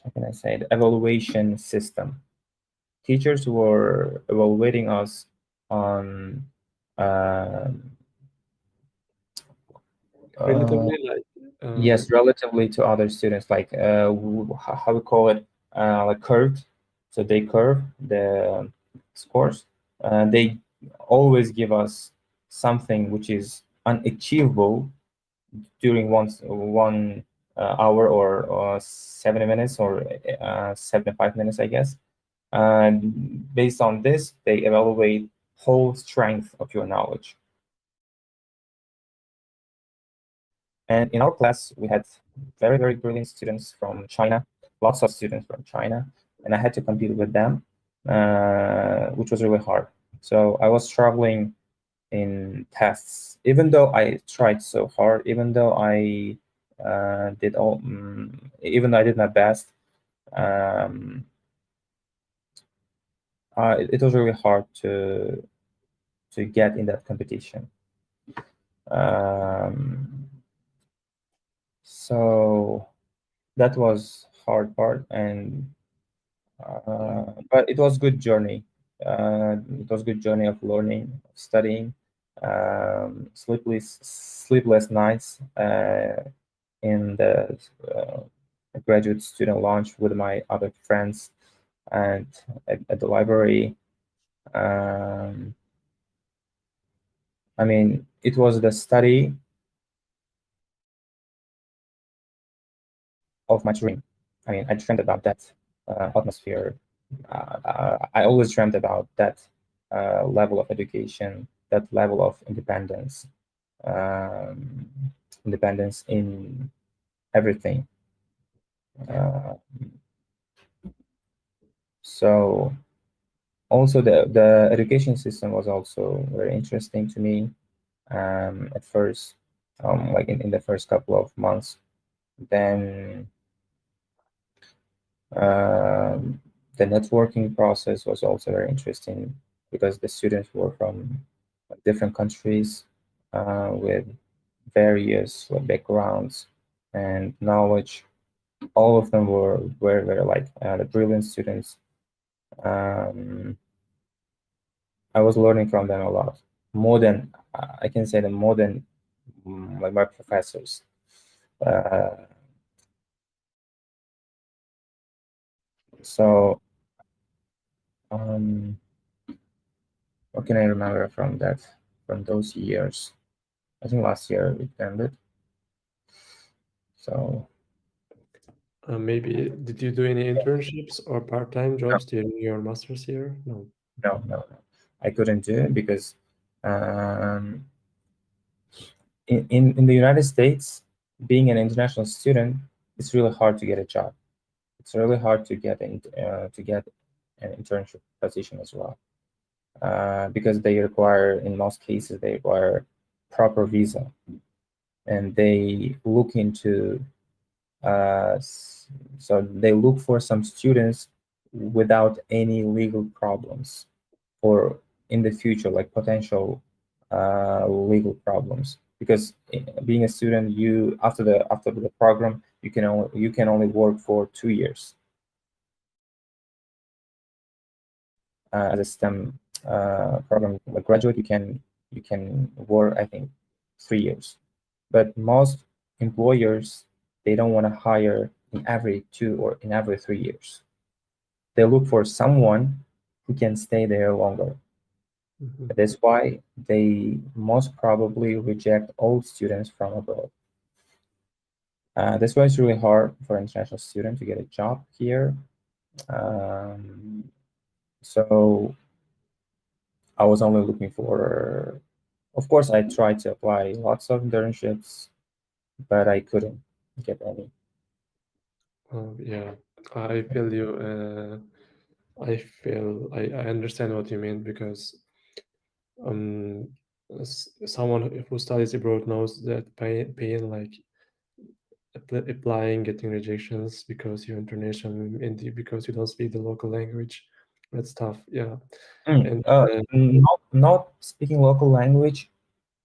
how can I say, the evaluation system. Teachers were evaluating us on um uh,
Relatively, like,
yes, relatively to other students, like how we call it, like curved. So they curve the scores. They always give us something which is unachievable during one hour or 70 minutes or 75 minutes, I guess. And based on this, they evaluate whole strength of your knowledge. And in our class, we had very, very brilliant students from China, lots of students from China, and I had to compete with them, which was really hard. So I was struggling in tests, even though I tried so hard, even though I even though I did my best. Um, it was really hard to get in that competition. Um, so that was hard part, and but it was good journey. It was good journey of learning, of studying, sleepless nights in the graduate student lounge with my other friends and at the library. Um, I mean, it was the study of my dream. I mean, I dreamed about that atmosphere. I always dreamt about that level of education, that level of independence, um, independence in everything. Uh, so also the education system was also very interesting to me at first, like in the first couple of months. Then Um, the networking process was also very interesting because the students were from different countries with various backgrounds and knowledge. All of them were very like the brilliant students. Um, I was learning from them a lot, more than I can say them more than like my professors. Uh, so Um, what can I remember from those years? I think last year it ended. So
Maybe did you do any internships or part-time jobs during your master's year? No.
no, I couldn't do it because um, in the United States, being an international student, it's really hard to get a job. It's really hard to get an internship position as well, because they require, in most cases, they require proper visa, and they look into so they look for some students without any legal problems, or in the future, like potential legal problems. Because being a student, you after the program, you can only work for 2 years as a STEM program. Like graduate, you can work, I think, 3 years. But most employers, they don't want to hire in every 2 or in every 3 years. They look for someone who can stay there longer.
Mhm.
That's why they most probably reject all students from abroad. That's why it's really hard for an international student to get a job here. Um, so I was only looking for, of course, I tried to apply lots of internships, but I couldn't get any.
Yeah, I feel you. I understand what you mean because um, someone who studies abroad knows that pain like applying, getting rejections because you're international and because you don't speak the local language. That's tough. Yeah, and
Not speaking local language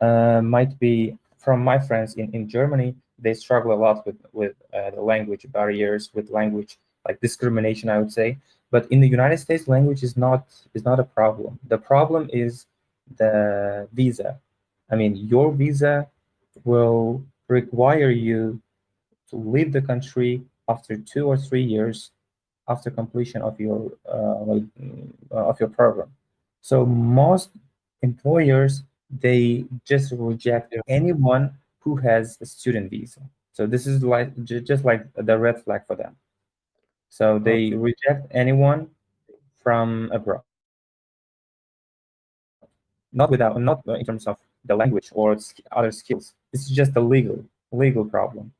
might be, from my friends in Germany, they struggle a lot with the language barriers, with language like discrimination, I would say. But in the United States, language is not a problem. The problem is the visa. I mean, your visa will require you to leave the country after 2 or 3 years after completion of your program. So most employers, they just reject
yeah,
anyone who has a student visa. So this is like just like the red flag for them. So
uh,
they reject anyone from abroad, not in terms of the language or other skills. It's just a legal problem.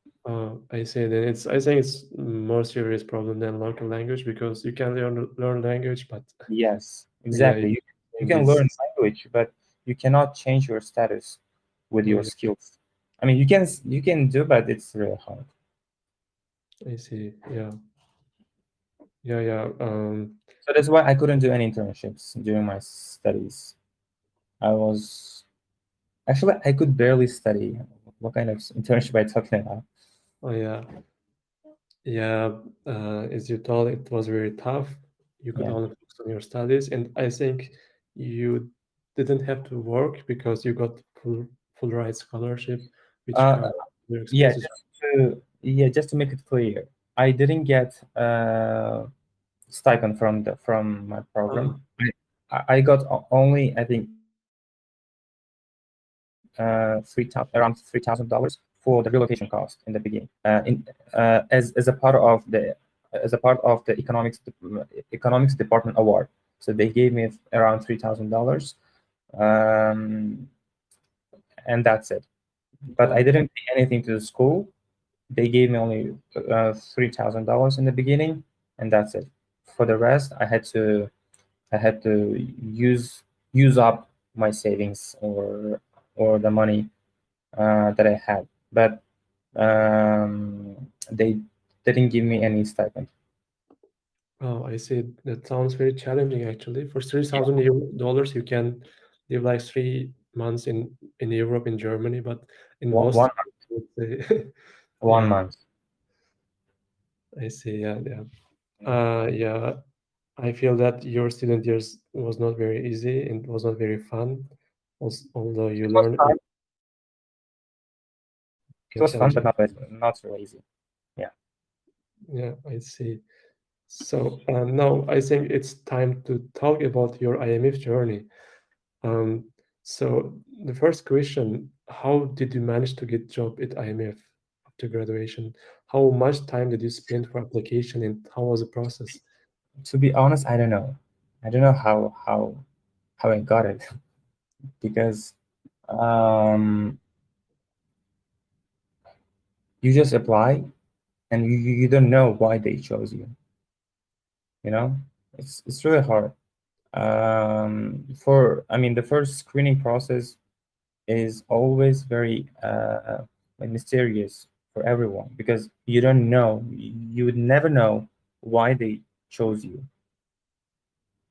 I say that I think it's more serious problem than local language because you can learn language, but
Yes,
yeah,
exactly. You
in
can learn
this,
language, but you cannot change your status with your
yeah,
skills. I mean, you can do, but it's really hard.
I see. Yeah, yeah, yeah.
So that's why I couldn't do any internships during my studies. I was actually I could barely study. What kind of internship are you talking about?
Oh yeah, yeah. As you told, it was very tough. You could
Yeah.
only focus on your studies, and I think you didn't have to work because you got full ride scholarship, which
Uh,
covered your
yeah,
expenses.
just to make it clear, I didn't get stipend from my
Uh,
program. I got only, I think, around $3,000 for the relocation cost in the beginning. As a part of the economics department award. So they gave me around $3,000, um, and that's it. But I
uh,
didn't pay anything to the school. They gave me only $3,000 in the beginning, and that's it. For the rest, I had to use up my savings, or the money that I had, but they didn't give me any stipend.
oh, I see. That sounds very challenging actually. For
Yeah,
$3,000, you can live like 3 months in Europe, in Germany, but in
one,
Boston,
one,
I would say,
one
yeah,
month.
I see. Yeah, yeah.
Yeah.
Yeah. I feel that your student years was not very easy and was not very fun. Also, although you
It was
learn,
fun. It
yeah,
was fun, but
challenging.
not really easy. Yeah.
Yeah, I see. So now I think it's time to talk about your IMF journey. Um, so the first question, how did you manage to get job at IMF after graduation? How much time did you spend for application and how was the process?
To be honest, I don't know. I don't know how I got it because um, you just apply and you don't know why they chose you. You know, it's really hard. I mean, the first screening process is always very like mysterious for everyone because you don't know, you would never know why they chose you.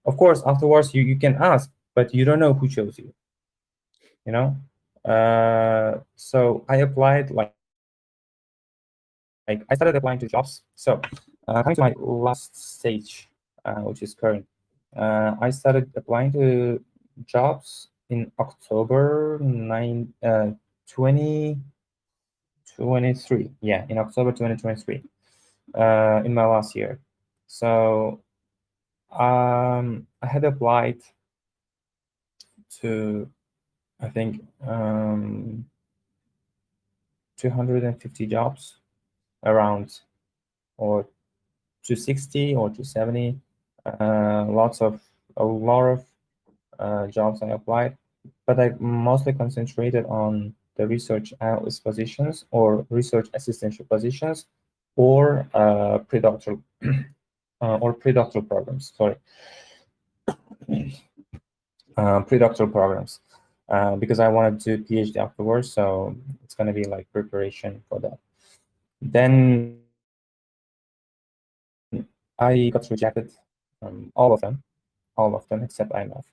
Of course, afterwards you can ask, but you don't know who chose you. You know, so I applied like I started applying to jobs. So coming to my last stage, which is current, I started applying to jobs in October 2023. Yeah, in October 2023, in my last year. So I had applied to, I think, 250 jobs around, or 260 or 270. A lot of jobs I applied, but I mostly concentrated on the research analyst positions or research assistant positions, or predoctoral or predoctoral programs. Sorry, predoctoral programs, because I want to do PhD afterwards, so it's going to be like preparation for that. Then I got rejected, all of them except IMF.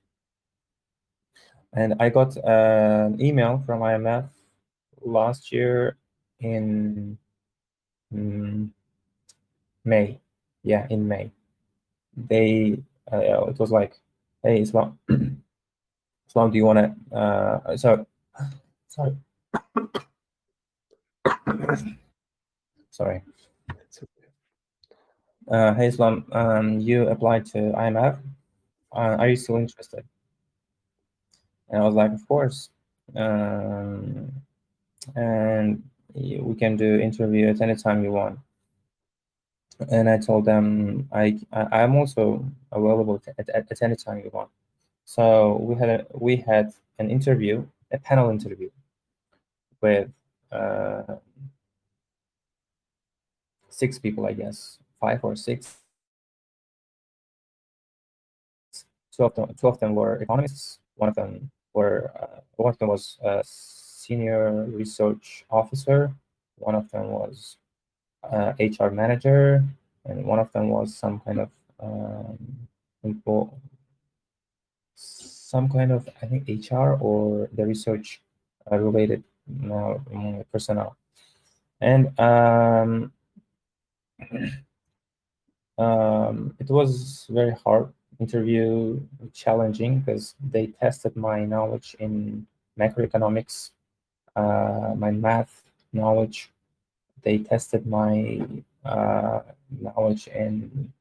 And I got an email from IMF last year in May. Yeah, in May. They it was like, hey, Islam, Islam, do you want to? Sorry, sorry. Hey, Islam, you applied to IMF. Are you still interested? And I was like, of course. And we can do interview at any time you want. And I told them I'm also available at any time you want. So we had an interview, a panel interview with uh, 6 people, I guess, 5 or 6. Two of them were economists. One of them was a senior research officer. One of them was HR manager, and one of them was some kind of I think HR or the research related personnel. And it was very hard interview, challenging, because they tested my knowledge in macroeconomics, my math knowledge. They tested my knowledge in,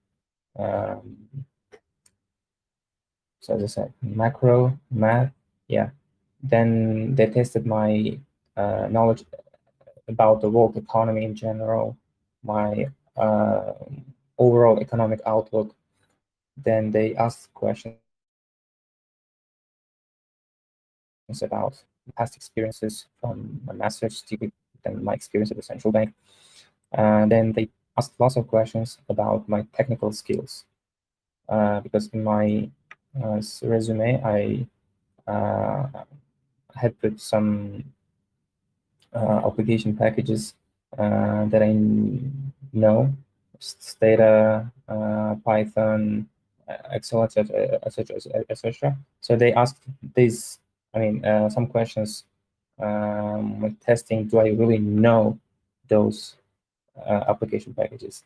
so as I said, macro math. Yeah. Then they tested my knowledge about the world economy in general, my overall economic outlook. Then they asked questions about past experiences from my master's degree, then my experience at the central bank. Then they asked lots of questions about my technical skills, because in my resume I had put some application packages that I know, Stata, Python, Excel, etc., etc., etc. So they asked these, some questions, like testing, do I really know those application packages?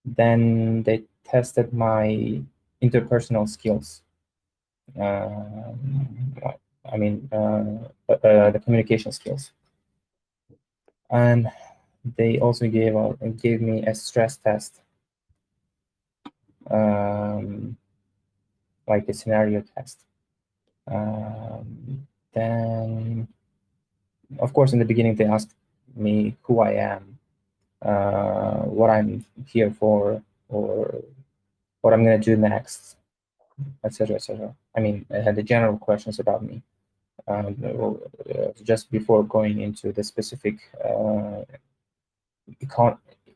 Then they tested my interpersonal skills. The communication skills. And they also gave me a stress test. like a scenario test. Then, of course, in the beginning, they asked me who I am, what I'm here for, or what I'm going to do next, etc., etc. I mean, I had the general questions about me, just before going into the specific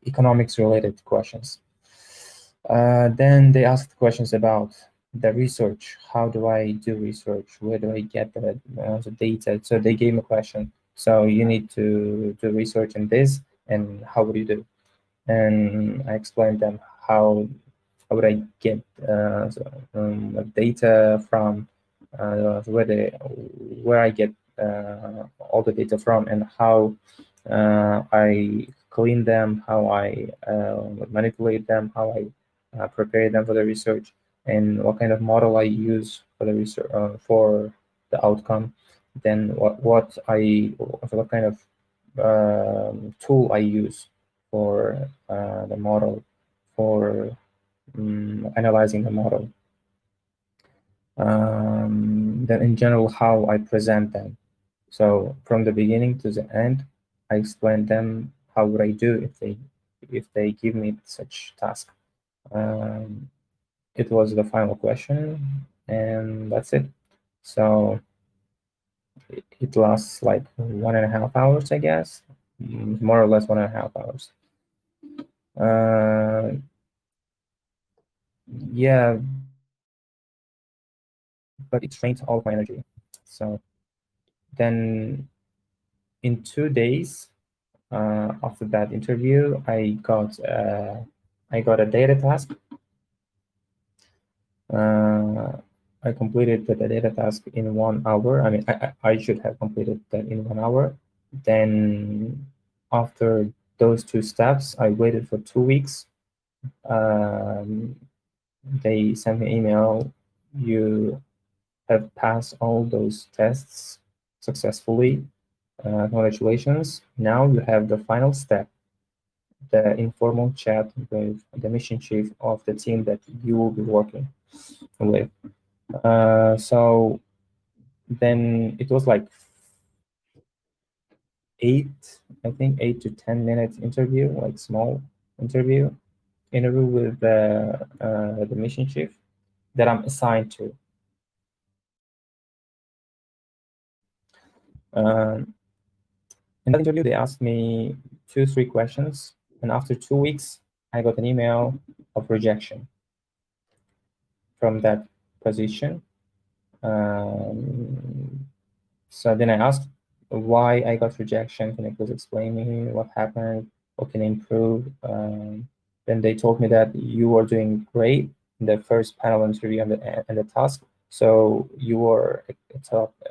economics-related questions. Then they asked questions about the research. How do I do research? Where do I get the data? So they gave me a question. So you need to do research in this, and how would you do? And I explained them how would I get data from, where I get all the data from, and how I clean them, how I manipulate them, how I prepare them for the research, and what kind of model I use for the research for the outcome. Then what kind of tool I use for the model, for analyzing the model. Then in general, how I present them. So from the beginning to the end, I explain them how would I do if they give me such task. It was the final question, and that's it. So it lasts like 1.5 hours, I guess, more or less 1.5 hours. Yeah, but it drains all of my energy. So then in 2 days after that interview, I got a data task. I completed the data task in 1 hour. I mean, I should have completed that in 1 hour. Then after those 2 steps, I waited for 2 weeks. They sent me an email. You have passed all those tests successfully. Congratulations. Now you have the final step, the informal chat with the mission chief of the team that you will be working with. So then it was like 8 to 10 minutes interview, like small interview with the mission chief that I'm assigned to. In that interview, they asked me 2-3 questions, and after 2 weeks, I got an email of rejection from that position. So then I asked why I got rejection. Can you please explain me what happened? What can I improve? Then they told me that you were doing great in the first panel interview and the task. So you were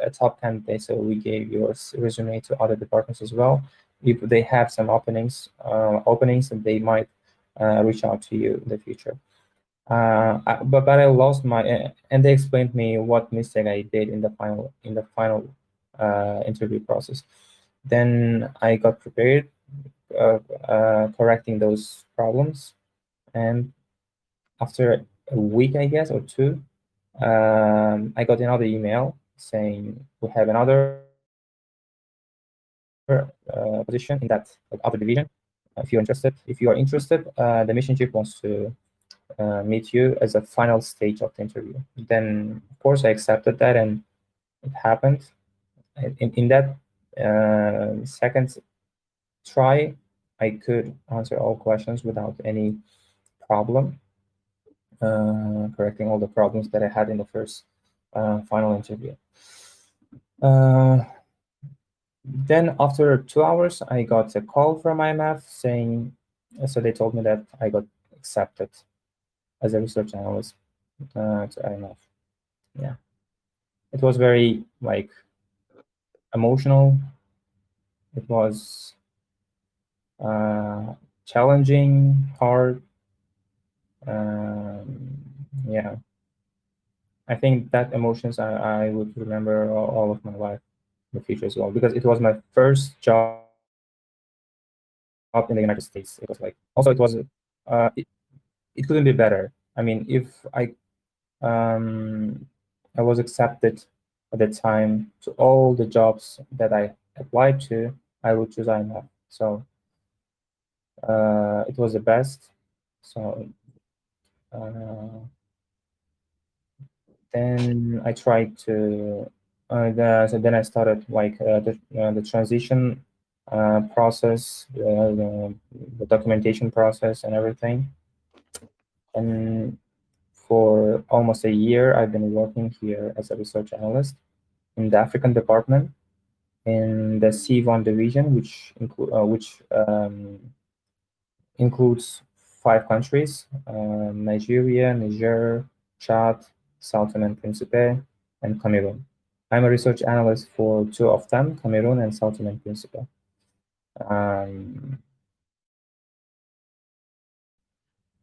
a top candidate. So we gave your resume to other departments as well. If they have some openings, and they might reach out to you in the future. But I lost my, and they explained me what mistake I did in the final interview process. Then I got prepared, correcting those problems, and after a week, I guess, or two, I got another email saying we have another position in that other division. If you are interested, the mission chief wants to meet you as a final stage of the interview. Then, of course, I accepted that, and it happened. In that second try, I could answer all questions without any problem, correcting all the problems that I had in the first final interview. Then after 2 hours, I got a call from IMF saying, so they told me that I got accepted as a research analyst to IMF. Yeah, it was very like emotional. It was challenging, hard. Yeah, I think that emotions I would remember all of my life in the future as well, because it was my first job in the United States. It was like, also it was it couldn't be better. I mean, I mean, if I was accepted at the time to all the jobs that I applied to, I would choose IMF. So it was the best. So then I tried to. So then I started like the transition process, the documentation process, and everything. And for almost a year, I've been working here as a research analyst in the African department in the C1 division, which includes 5 countries: Nigeria, Niger, Chad, Southern and Principe, and Cameroon. I'm a research analyst for 2 of them, Cameroon and Southern and Principe.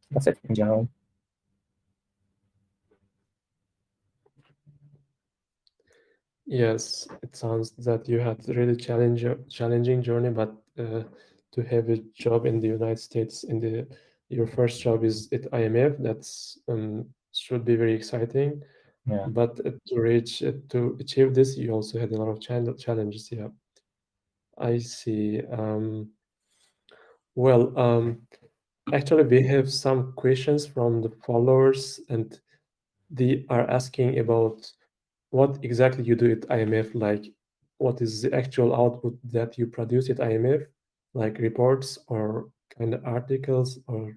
That's it in general.
Yes, it sounds that you had a really challenging journey, but to have a job in the United States in the your first job is at IMF. That's should be very exciting.
Yeah.
But to achieve this, you also had a lot of challenges. Yeah, I see. Well, actually, we have some questions from the followers, and they are asking about what exactly you do at IMF, like what is the actual output that you produce at IMF, like reports or kind of articles or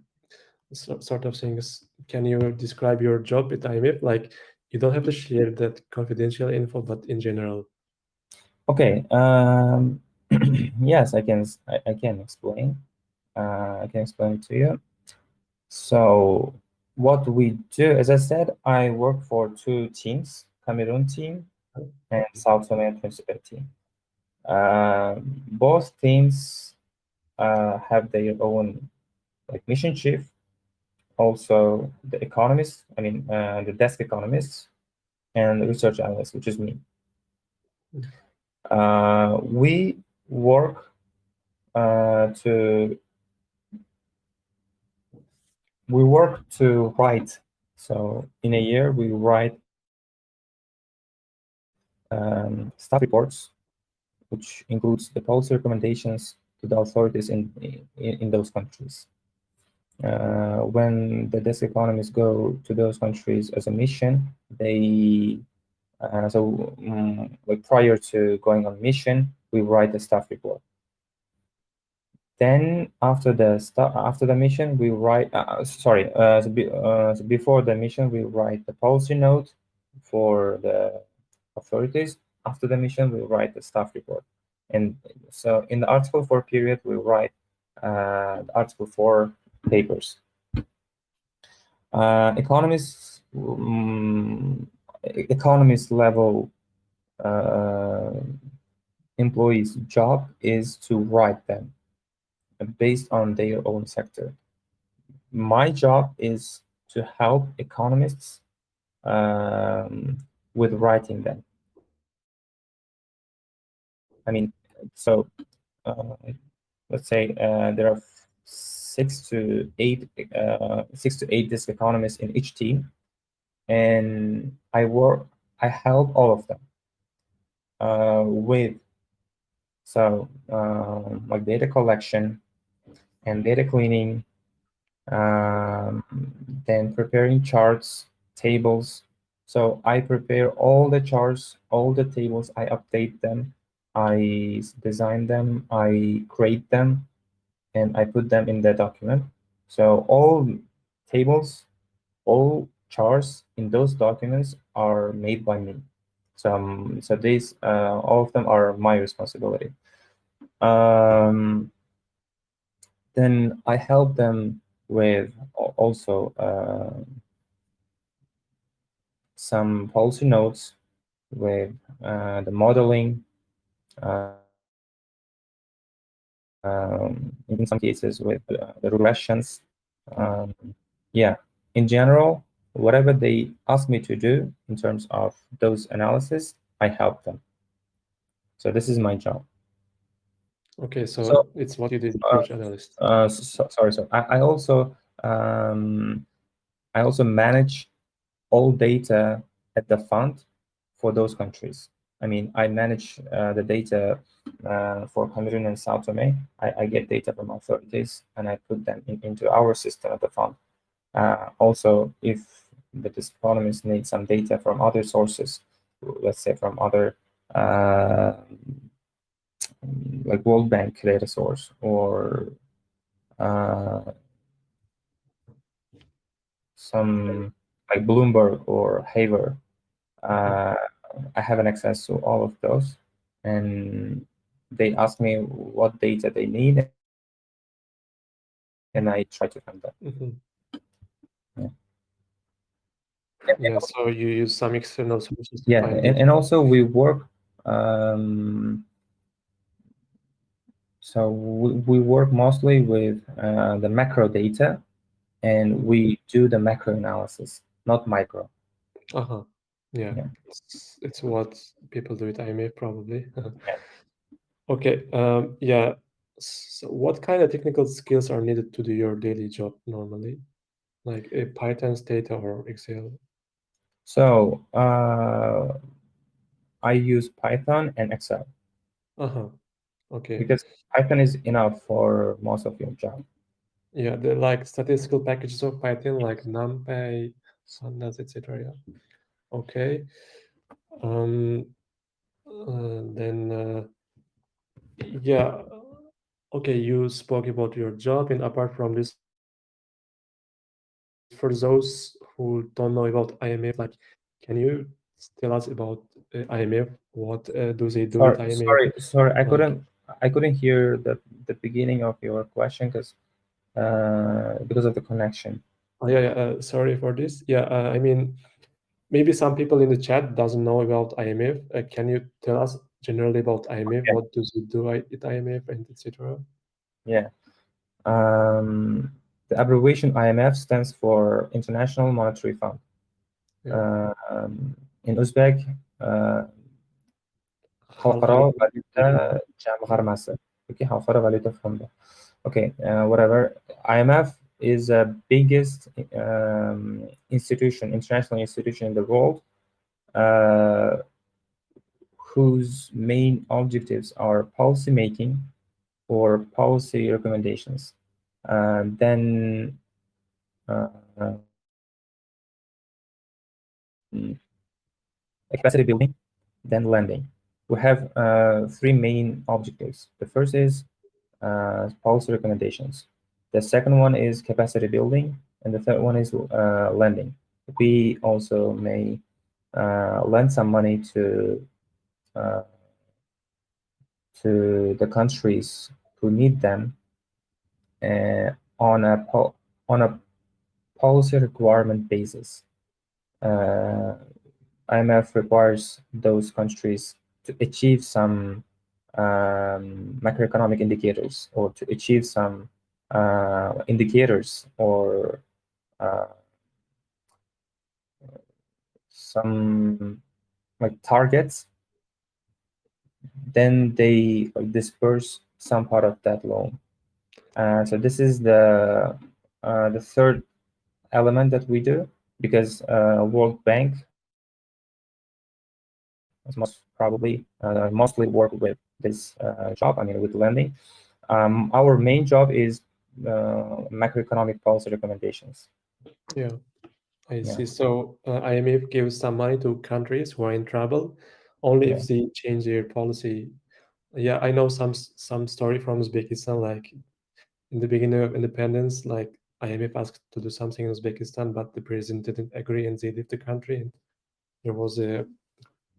sort of things. Can you describe your job at IMF? Like you don't have to share that confidential info, but in general.
Okay. Yes, I can explain. I can explain to you. So what we do, as I said, I work for 2 teams, Cameroon team and South Tome and Principe team. Both teams have their own like mission chief, also the economist, the desk economists, and the research analyst, which is me. We work to write. So in a year, we write staff reports, which includes the policy recommendations to the authorities in those countries. When the desk economists go to those countries as a mission, like prior to going on mission, we write a staff report. Then after the mission, we write. So before the mission, we write the policy note for the authorities. After the mission, we write the staff report. And so in the Article 4 period, we write the Article 4 papers. Economists, economist level employees' job is to write them based on their own sector. My job is to help economists with writing them. I mean, so uh, let's say there are 6 to 8 desk economists in each team, and I help all of them with like data collection and data cleaning, then preparing charts, tables. So I prepare all the charts, all the tables, I update them, I design them, I create them, and I put them in the document. So all tables, all charts in those documents are made by me. So these all of them are my responsibility. Then I help them with also some policy notes with the modeling, in some cases with the regressions. Yeah, in general, whatever they ask me to do in terms of those analysis, I help them. So this is my job.
Okay,
So,
so it's what you did, research analyst.
sorry. So I also I also manage all data at the fund for those countries. I mean, I manage the data for Cameroon and Sao Tome. I get data from authorities and I put them into our system at the fund. Also, if the economists need some data from other sources, let's say from other like World Bank data source or some like Bloomberg or Haver, I have an access to all of those, and they ask me what data they need, and I try to find them.
Mhm.
Yeah.
Yeah, so you use some external sources to
Yeah,
find
and,
it.
and also we work. Um, so we work mostly with the macro data, and we do the macro analysis, not micro.
Uh-huh. Yeah,
Yeah.
it's what people do at IMF probably.
Yeah.
Okay, yeah. So what kind of technical skills are needed to do your daily job normally? Like a Python's data or Excel?
So I use Python and Excel
Uh-huh. Okay.
because Python is enough for most of your job.
Yeah, the like statistical packages of Python like NumPy, Pandas, etc. Yeah. Okay. Um, then yeah. Okay, you spoke about your job, and apart from this, for those who don't know about IMF, like, can you tell us about IMF? What do they do at IMF?
Sorry,
Like,
I couldn't hear the beginning of your question because of the connection.
oh, yeah, yeah, sorry for this. Yeah, I mean, maybe some people in the chat doesn't know about IMF. Can you tell us generally about IMF?
Yeah,
What does it do at IMF and etc.?
yeah. The abbreviation IMF stands for International Monetary Fund.
Yeah.
In Uzbek, uh,
Xalqaro
Xalqaro
valyuta
Valyuta Jamg'armasi. Okay, Xalqaro Valyuta Fondi. Okay, whatever. IMF is the biggest international institution in the world, uh, whose main objectives are policy making or policy recommendations. Then capacity building, then lending. We have three main objectives. The first is policy recommendations. The second one is capacity building, and the third one is lending. We also may lend some money uh, to the countries who need them uh, on on a policy requirement basis. Uh, IMF requires those countries to achieve some macroeconomic indicators or to achieve some indicators or uh, some like targets, then they disperse some part of that loan. So this is the third element that we do, because World Bank is mostly work with this job. I mean, with lending. Our main job is macroeconomic policy recommendations.
Yeah, I
Yeah,
see. So IMF gives some money to countries who are in trouble only
yeah,
if they change their policy. Yeah, I know some story from Uzbekistan, like in the beginning of independence, like IMF asked to do something in Uzbekistan, but the president didn't agree and they left the country and there was a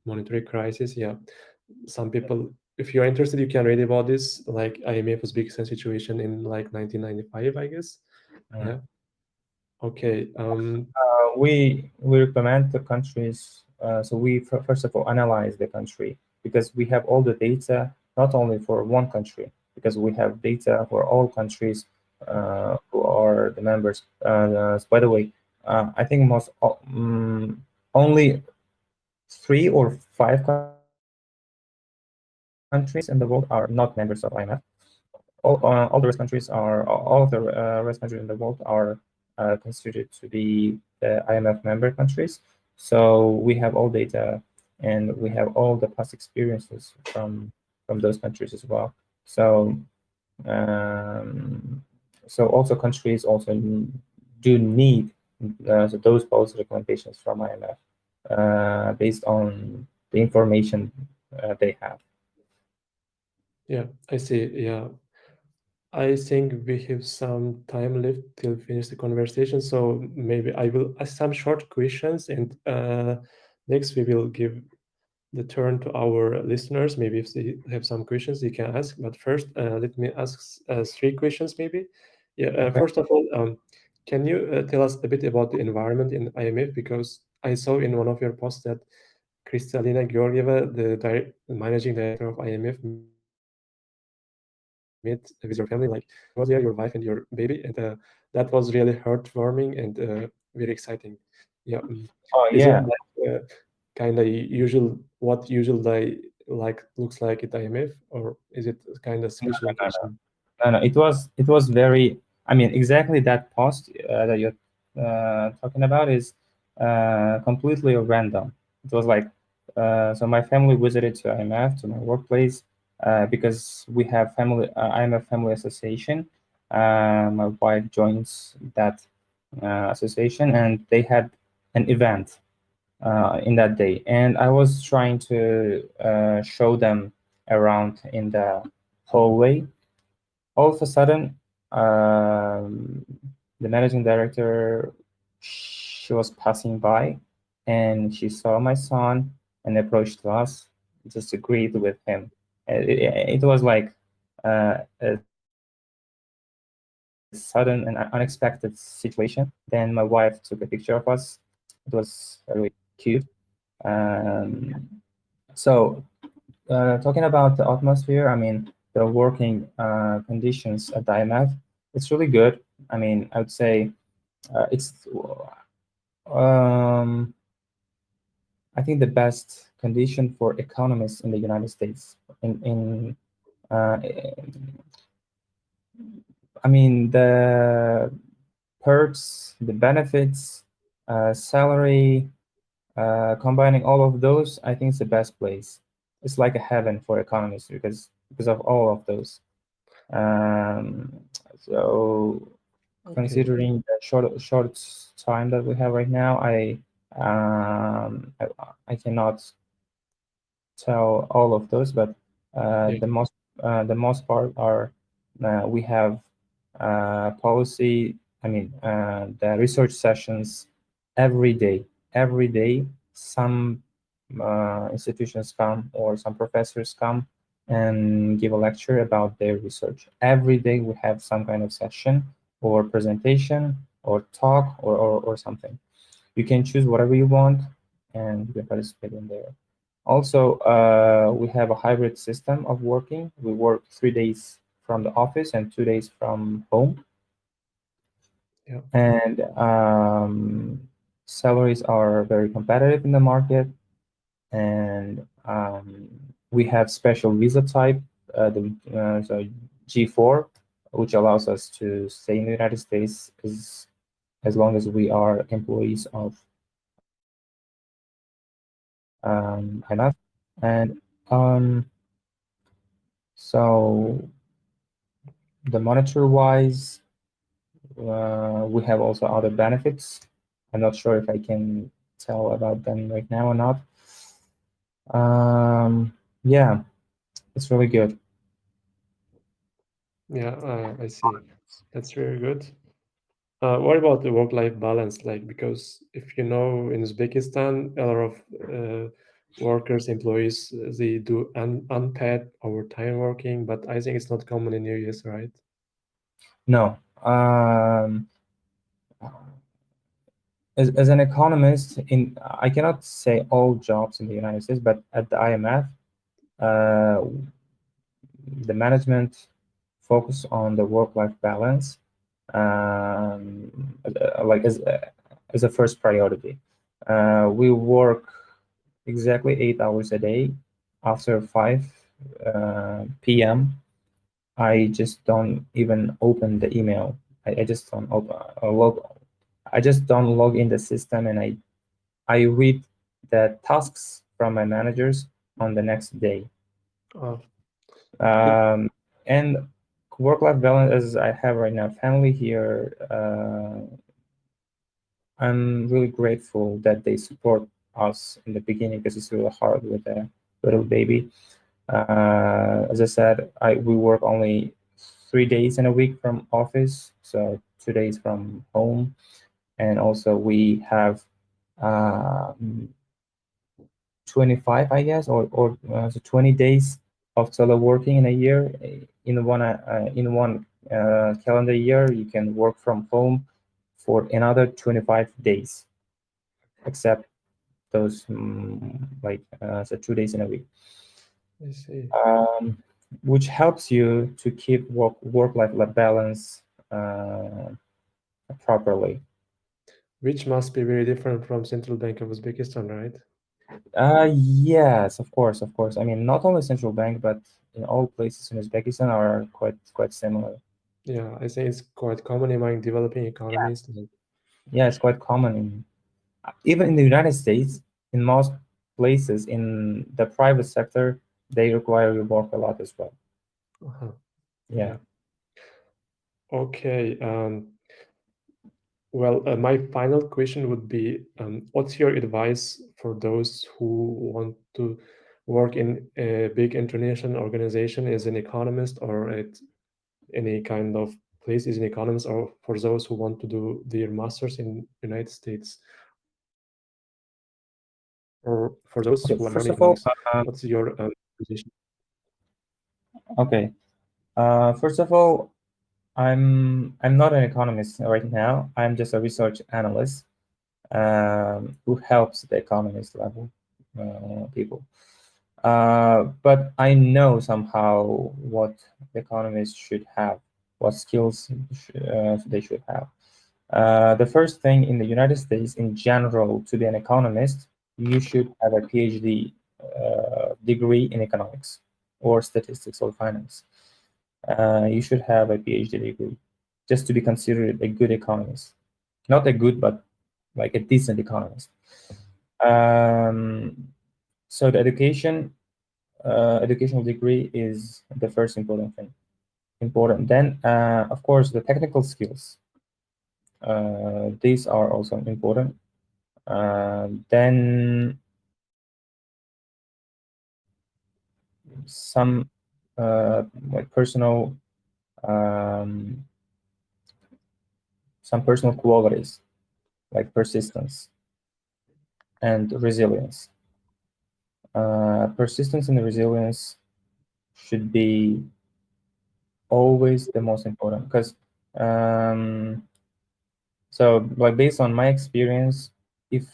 monetary crisis. Yeah, some people, if you're interested, you can read about this, like IMF Uzbekistan situation in like 1995, I guess.
yeah.
Yeah. Okay.
We recommend the countries. So we first of all analyze the country, because we have all the data not only for one country, because we have data for all countries who are the members. By the way, I think only 3 or 5 countries in the world are not members of IMF. All the rest countries are all of the rest countries in the world are considered to be the IMF member countries. So we have all data and we have all the past experiences from those countries as well. So um, so also countries also do need so those policy recommendations from IMF based on the information they have.
Yeah, I see. Yeah, I think we have some time left till finish the conversation, so maybe I will ask some short questions, and next we will give the turn to our listeners. Maybe if they have some questions, they can ask. But first, let me ask three questions, maybe. Yeah.
Okay.
First of all, can you tell us a bit about the environment in IMF? Because I saw in one of your posts that Kristalina Georgieva, the managing director of IMF, met with your family. Like she was there, your wife and your baby, and that was really heartwarming and very exciting. Yeah.
Oh
Is it
yeah.
like kind of usual what usual day like looks like at IMF, or is it kind of
No,
special
no, no,
occasion?
no, no. It was very. I mean, exactly that post that you're talking about is completely random. It was like so my family visited to IMF to my workplace because we have family IMF Family Association. My wife joins that association, and they had an event in that day, and I was trying to show them around in the hallway. All of a sudden, um, the managing director, she was passing by, and she saw my son and approached us, just agreed with him. It was like a sudden and unexpected situation. Then my wife took a picture of us. It was really cute. Um, so talking about the atmosphere, I mean, the working conditions at the IMF, it's really good. I mean, I would say it's, um, I think, the best condition for economists in the United States. In uh, I mean, the perks, the benefits, salary, combining all of those, I think it's the best place. It's like a heaven for economists because of all of those. Um, so
Okay.
considering the short time that we have right now, um, I, I cannot tell all of those, but
Yeah.
the most part are we have policy. I mean, the research sessions every day. Every day, some institutions come or some professors come and give a lecture about their research. Every day we have some kind of session or presentation or talk or something. You can choose whatever you want and you can participate in there. Also, we have a hybrid system of working. We work 3 days from the office and 2 days from home.
Yeah.
And salaries are very competitive in the market. And we have special visa type, so G4, which allows us to stay in the United States as long as we are employees of IMF. And so the monetary wise, we have also other benefits. I'm not sure if I can tell about them right now or not. Yeah, it's really good.
Yeah. I see. That's very good. What about the work-life balance? Like, because if you know, in Uzbekistan, a lot of workers, employees, they do unpaid overtime working, but I think it's not common in US, right?
No, as an economist, I cannot say all jobs in the United States, but at the IMF, uh, the management focus on the work-life balance, like as a first priority. We work exactly 8 hours a day. After 5 p.m., I just don't even open the email. I just don't open, log I just don't log in the system, and I read the tasks from my managers on the next day.
Uh, it,
And work-life balance as I have right now, family here, I'm really grateful that they support us in the beginning because it's really hard with a little baby. As I said, we work only 3 days in a week from office, so 2 days from home, and also we have uh, 25, I guess, or so 20 days of teleworking in a year. In one calendar year, you can work from home for another 25 days, except those so 2 days in a week,
I see.
um, which helps you to keep work-life balance uh, properly.
Which must be very different from Central Bank of Uzbekistan, right?
Yes, of course, of course. I mean, not only central bank, but in all places in Uzbekistan are quite similar.
Yeah, I think it's quite common among developing economies.
Yeah, it's quite common even in the United States. In most places in the private sector, they require you work a lot as well.
Uh-huh.
Yeah.
Yeah. Okay. Well, my final question would be, what's your advice for those who want to work in a big international organization as an economist or at any kind of place as an economist, or for those who want to do their masters in United States, or for those
Okay.
who are
First
learning
of all,
economics? What's your position?
okay. First of all, I'm not an economist right now. I'm just a research analyst who helps the economist level people. But I know somehow what the economists should have, what skills they should have. The first thing in the United States, in general, to be an economist, you should have a PhD degree in economics or statistics or finance. You should have a PhD degree just to be considered a good economist. Not a good, but like a decent economist. Um, so the educational degree is the first important thing. Important. Then, of course, the technical skills. These are also important. Then some like um, personal qualities like persistence and resilience. Persistence and resilience should be always the most important because um, so like based on my experience, if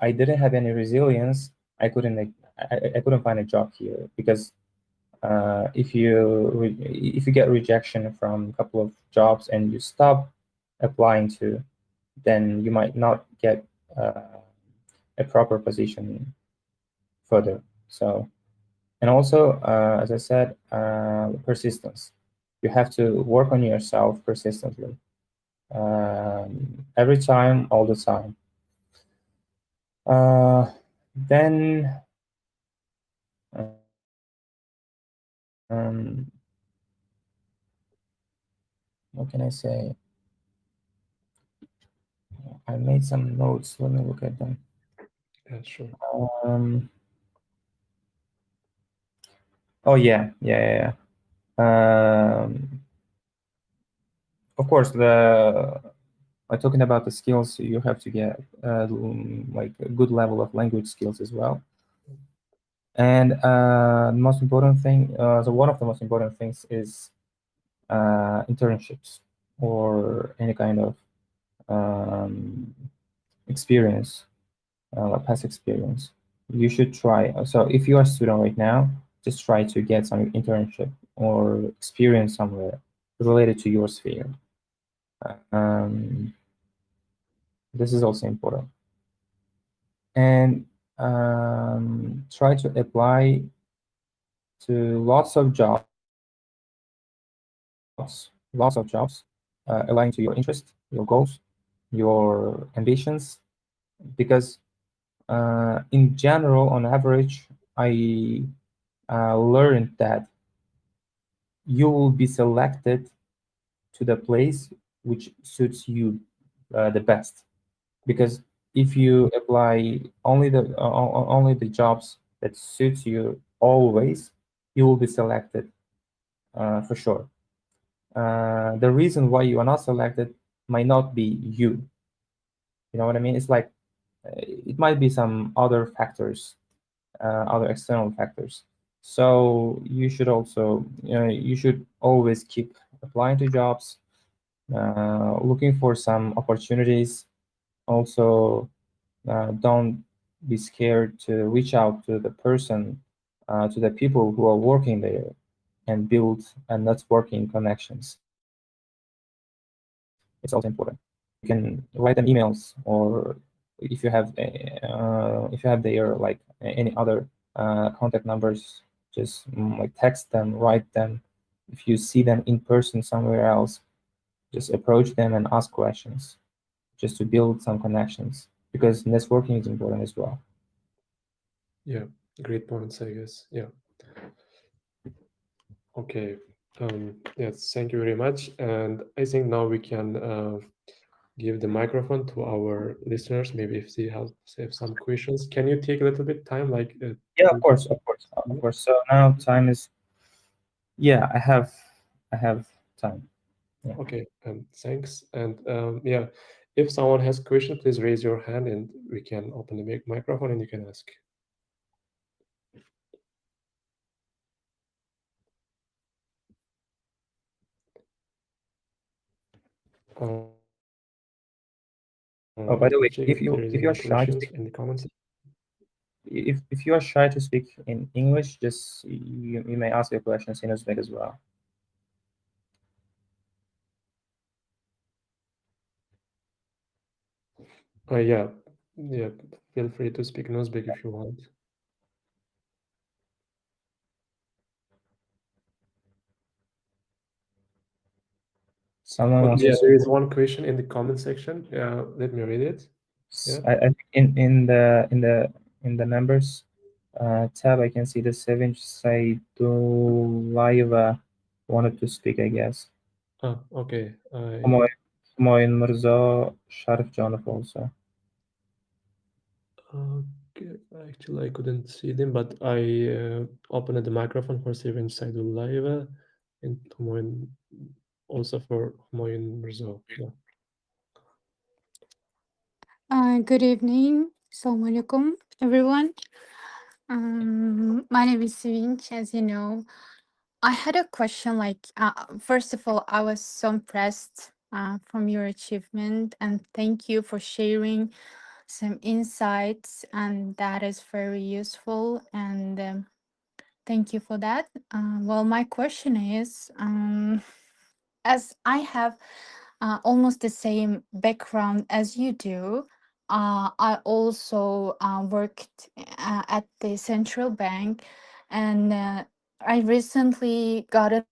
I didn't have any resilience, I couldn't I couldn't find a job here because if you get rejection from a couple of jobs and you stop applying to, then you might not get a proper position further. So, and also, as I said, persistence. You have to work on yourself persistently, every time, all the time. Then, what can I say? I made some notes. Let me look at them.
Yeah, sure.
Um, oh yeah. Of course, talking about the skills, you have to get like a good level of language skills as well. And the most important thing, so one of the most important things is internships or any kind of um, experience, like past experience. You should try. So if you are a student right now, just try to get some internship or experience somewhere related to your sphere. Um, this is also important. And try to apply to lots of jobs, aligning to your interest, your goals. your ambitions, because in general, on average, I learned that you will be selected to the place which suits you the best. Because if you apply only the jobs that suits you always, you will be selected for sure. The reason why you are not selected might not be you. You know what I mean? It's like it might be some other factors, other external factors. So you should also, you should always keep applying to jobs, looking for some opportunities. Also, don't be scared to reach out to the person, to the people who are working there, and build a networking connections. It's also important. You can write them emails, or if you have their like any other contact numbers, just like text them, write them. If you see them in person somewhere else, just approach them and ask questions, just to build some connections, because networking is important as well.
Yeah, great points, I guess. Yeah. Okay. Yes, thank you very much. And I think now we can give the microphone to our listeners. Maybe if some questions, can you take a little bit time, like
Yeah, of
two?
course, of course, of course. So now time is, yeah, I have time. Yeah.
Okay, thanks. And yeah, if someone has a question, please raise your hand and we can open the microphone and you can ask. Let
Oh,
me
by the
check
way,
if there is any
if you are
questions
shy to
in the
speak,
comments.
if you are shy to speak in English, just you may ask your questions in Uzbek as well.
Yeah, yeah. Feel free to speak in Uzbek if you want.
Someone wants to
Yeah, there
speak.
is one question in the comment section. Let me read it. Yeah.
I think in the members tab, I can see the Sevinch Saidullayeva wanted to speak, I guess.
Okay.
Humoyun Mirzo Sharifjonov also.
Okay. Actually, I couldn't see them, but I opened the microphone for Sevin Saidullayeva and Humayun, also for Humayun Mirza. Yeah.
Good evening. Assalamu alaikum, everyone. My name is Sevinch. As you know, I had a question. First of all, I was so impressed from your achievement, and thank you for sharing some insights, and that is very useful. And thank you for that. Well, my question is, as I have almost the same background as you do. I also worked at the central bank, and I recently got an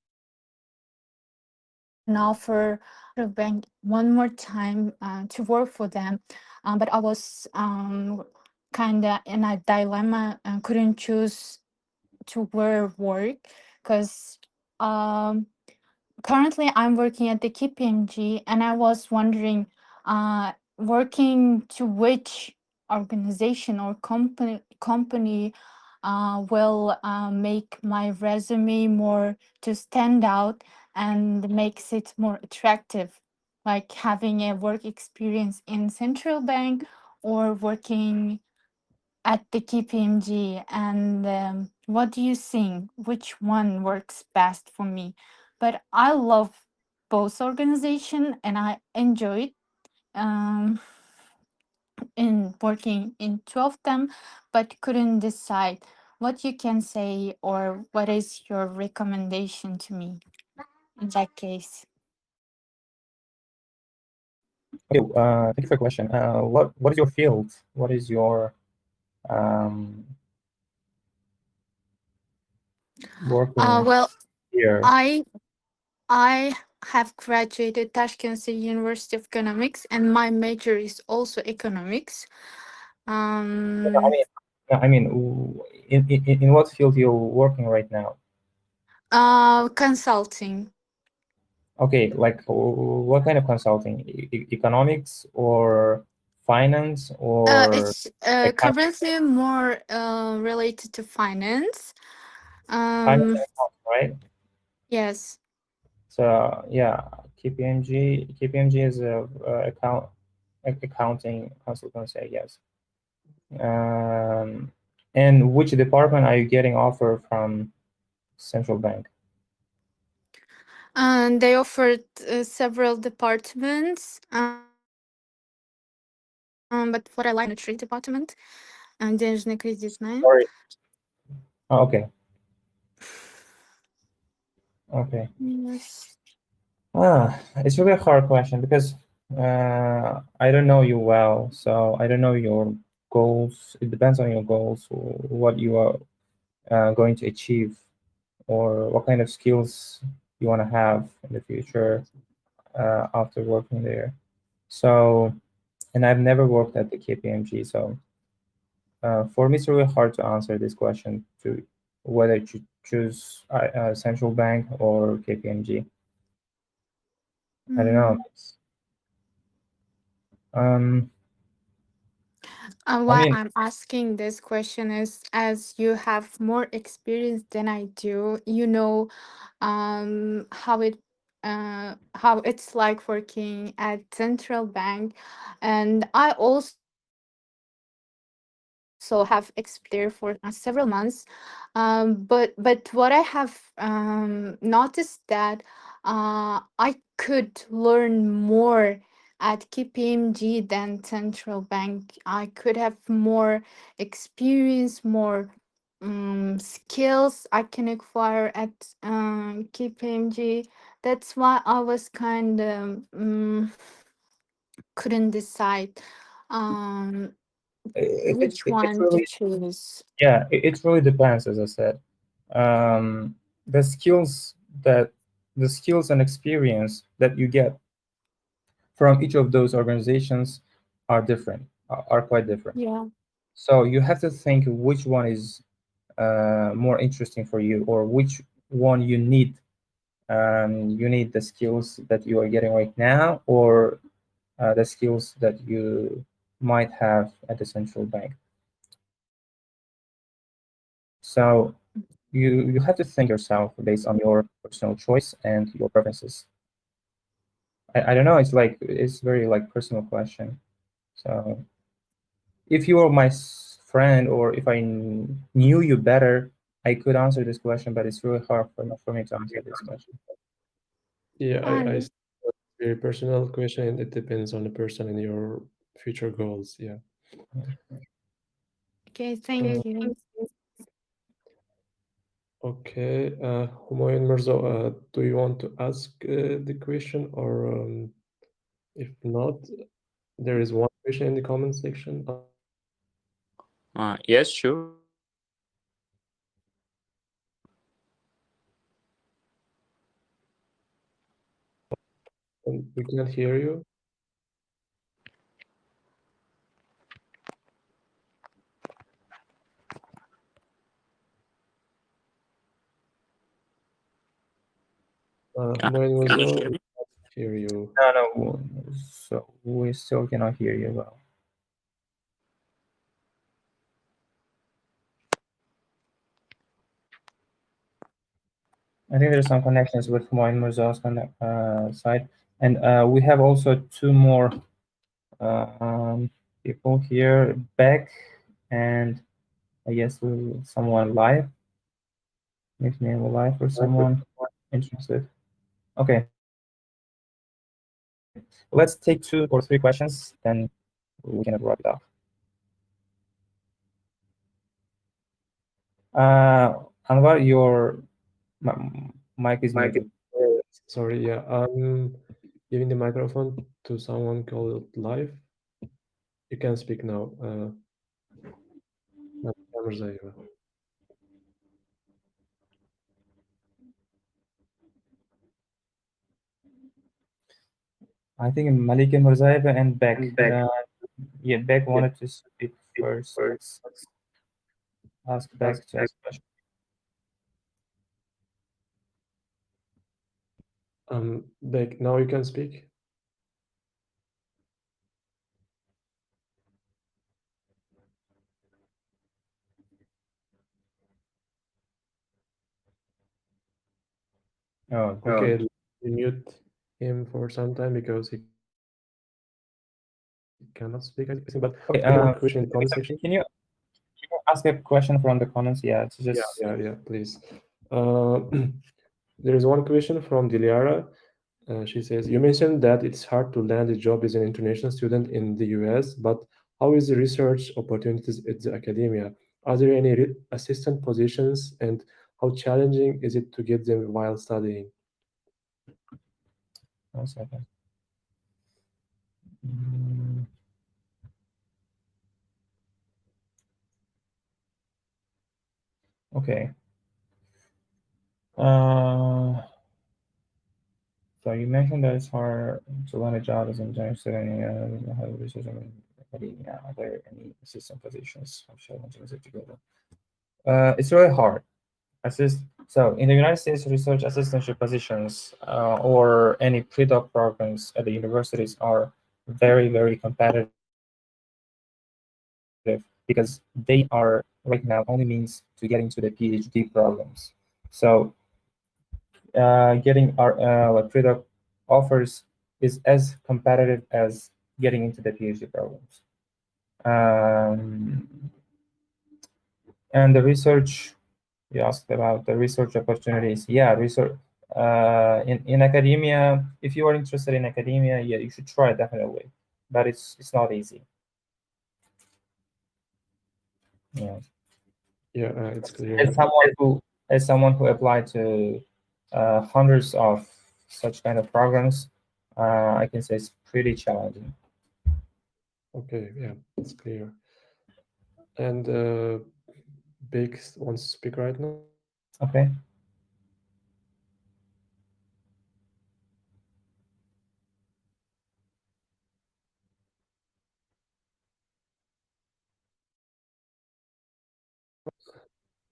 offer of bank one more time to work for them, but I was kind of in a dilemma and couldn't choose to where work because currently I'm working at the KPMG, and I was wondering, working to which organization or company will make my resume more to stand out and makes it more attractive, like having a work experience in central bank or working at the KPMG. And what do you think? Which one works best for me? But I love both organization, and I enjoyed um, in working in two of them, but couldn't decide. What you can say, or what is your recommendation to me in that case?
Okay, thank you for your question. What is your field? What is your um, working
Well,
here?
I I have graduated Tashkent State University of Economics, and my major is also economics.
No,
Um,
I mean, in what field you're working right now?
Consulting.
Okay, like what kind of consulting? Economics or finance or
It's
account,
currently more related to finance.
finance
Um,
and account, right?
yes.
So yeah, KPMG is a accounting consultancy, I guess. Um, and which department are you getting offer from central bank?
And they offered several departments, but what I like the most is administrative department and денежно-кредитная.
Sorry. Oh, okay. Okay.
Yes.
It's really a hard question because I don't know you well, so I don't know your goals. It depends on your goals, what you are going to achieve, or what kind of skills you want to have in the future after working there. So, and I've never worked at the KPMG, so for me, it's really hard to answer this question to whether to choose central bank or KPMG. I don't know.
Mm.
Um, I
Why
mean,
I'm asking this question is as you have more experience than I do, you know, how it's like working at central bank, and I also have experience there for several months. But what I have noticed that I could learn more at KPMG than central bank. I could have more experience, more skills I can acquire at KPMG. That's why I was kind of couldn't decide um, which
it
one to
really,
choose.
yeah, it really depends, as I said. Um, the skills that the skills and experience that you get from each of those organizations are different, are quite different.
Yeah.
So you have to think which one is more interesting for you, or which one you need. You need the skills that you are getting right now, or the skills that you might have at the central bank. So you have to think yourself based on your personal choice and your preferences. I don't know. It's very like personal question. So if you were my friend, or if I knew you better, I could answer this question, but it's really hard for me to answer this question.
Yeah, I
And
see that's a very personal question, and it depends on the person and your future goals. Yeah.
okay,
Uh,
thank you.
okay, Humayun Mirza, do you want to ask the question, or if not, there is one question in the comment section.
Yes, sure.
We can't hear you. Humayun
Can you
Mirza,
hear
we
me?
can't hear you.
No, no. So we still cannot hear you well. I think there's some connections with Moin Mirza's side, and we have also two more people here, Beck, and I guess someone live. Makes me live for someone interested. Okay, let's take two or three questions, then we can wrap it up. Anwar, your mic is
Mike,
muted.
sorry, yeah. Giving the microphone to someone called live. You can speak now. Mirza, yeah.
I think Malika Murzaeva and Beck. Yeah, Beck wanted to speak first. Let's ask Beck to ask question.
Beck, now you can speak.
Oh,
Okay, we mute him for some time because he cannot speak, I think. But we have one question in the comment section.
okay. Can you ask a question from the comments? Yeah, it's just
Yeah, please. Uh, there is one question from Diliara. She says, you mentioned that it's hard to land a job as an international student in the US, but how is the research opportunities at the academia? Are there any assistant positions, and how challenging is it to get them while studying?
1 second. Mm, okay. So you mentioned that it's hard to land a job as an international student in higher research and academia. Are there any assistant positions? How challenging is it to get them? It's really hard. So in the United States, research assistantship positions or any pre-doc programs at the universities are very, very competitive because they are right now only means to get into the PhD programs. So getting our like pre-doc offers is as competitive as getting into the PhD programs. Um, and the research, you asked about the research opportunities. Yeah, research in academia. If you are interested in academia, yeah, you should try definitely, but it's not easy. Yeah.
Yeah, it's clear.
As someone who applied to hundreds of such kind of programs, I can say it's pretty challenging.
Okay, yeah, it's clear. And Big wants to speak right now.
Okay.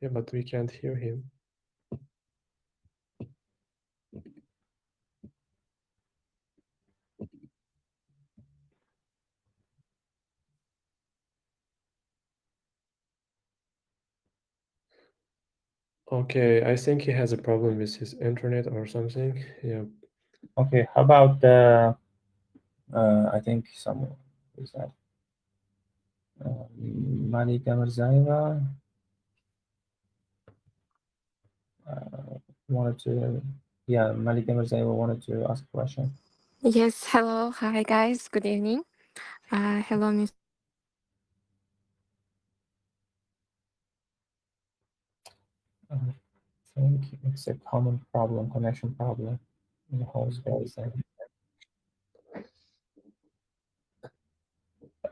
Yeah, but we can't hear him. Okay, I think he has a problem with his internet or something. Yeah.
Okay. How about the? I think someone is that Malika Mirzaeva wanted to. Yeah, Malika Mirzaeva wanted to ask a question.
Yes, hello. Hi, guys. Good evening. Hello, Mr.
I think it's a common problem, connection problem in the whole Uzbekistan.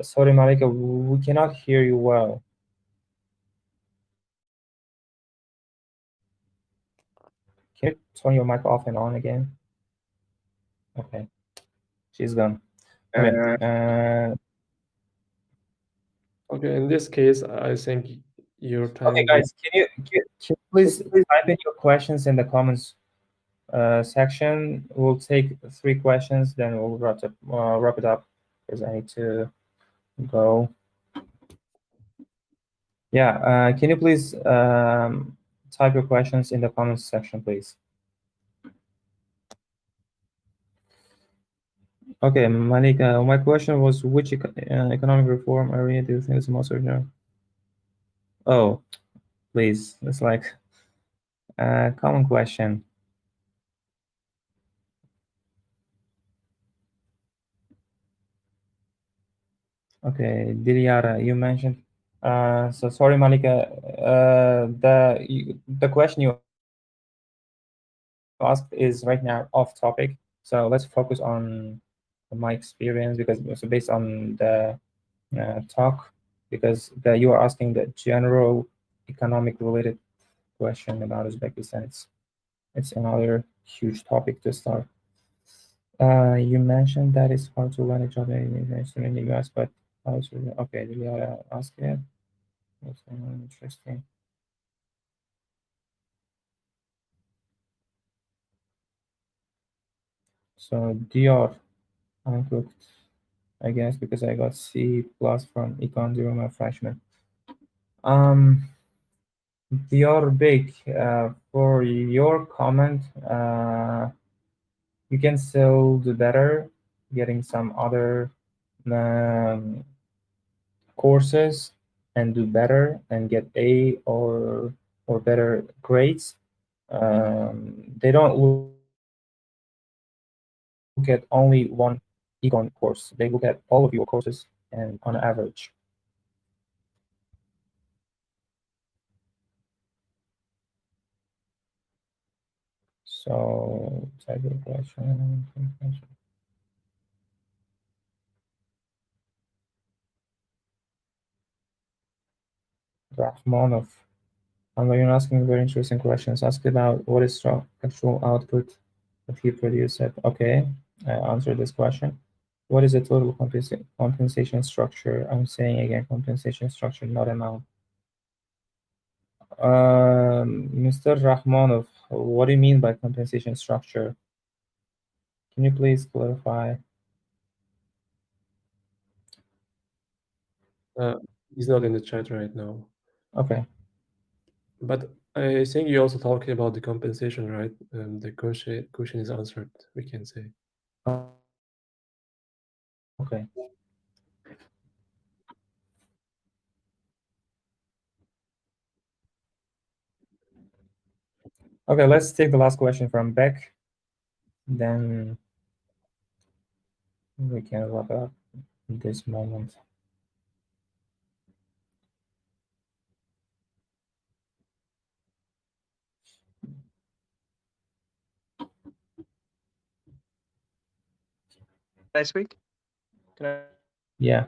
Sorry, Malika, we cannot hear you well. Can you turn your mic off and on again? Okay, she's gone. Okay.
Okay, in this case, I think your time.
Okay, guys, can you please type in your questions in the comments section? We'll take 3 questions, then we'll wrap it up because I need to go. Yeah, can you please type your questions in the comments section, please? Okay, Malika, my question was, which economic reform area do you think is the most urgent? Oh, please, it's like a common question. Okay, Diliara, you mentioned. So sorry, Malika. The question you asked is right now off topic. So let's focus on my experience because so based on the talk, because you are asking the general economic related question about Uzbekistan. It's another huge topic to start. You mentioned that it's hard to land a job in the US, but okay, did you ask it? That's interesting. So DR, I cooked, I guess, because I got C plus from econ during my freshman. DR big. For your comment, you can still do better, getting some other courses and do better and get A or better grades. They don't look at only one econ course. They look at all of your courses and on average. So type of question. Rahmanov. You're asking very interesting questions. Ask about what is actual output that he produced. Okay, I answered this question. What is the total compensation structure? I'm saying again, compensation structure, not amount. Mr. Rahmanov, what do you mean by compensation structure? Can you please clarify?
He's not in the chat right now.
Okay.
But I think you also talking about the compensation, right? The question is answered, we can say.
Okay. Okay, let's take the last question from Beck. Then we can wrap up this moment.
I speak? Can I
Yeah.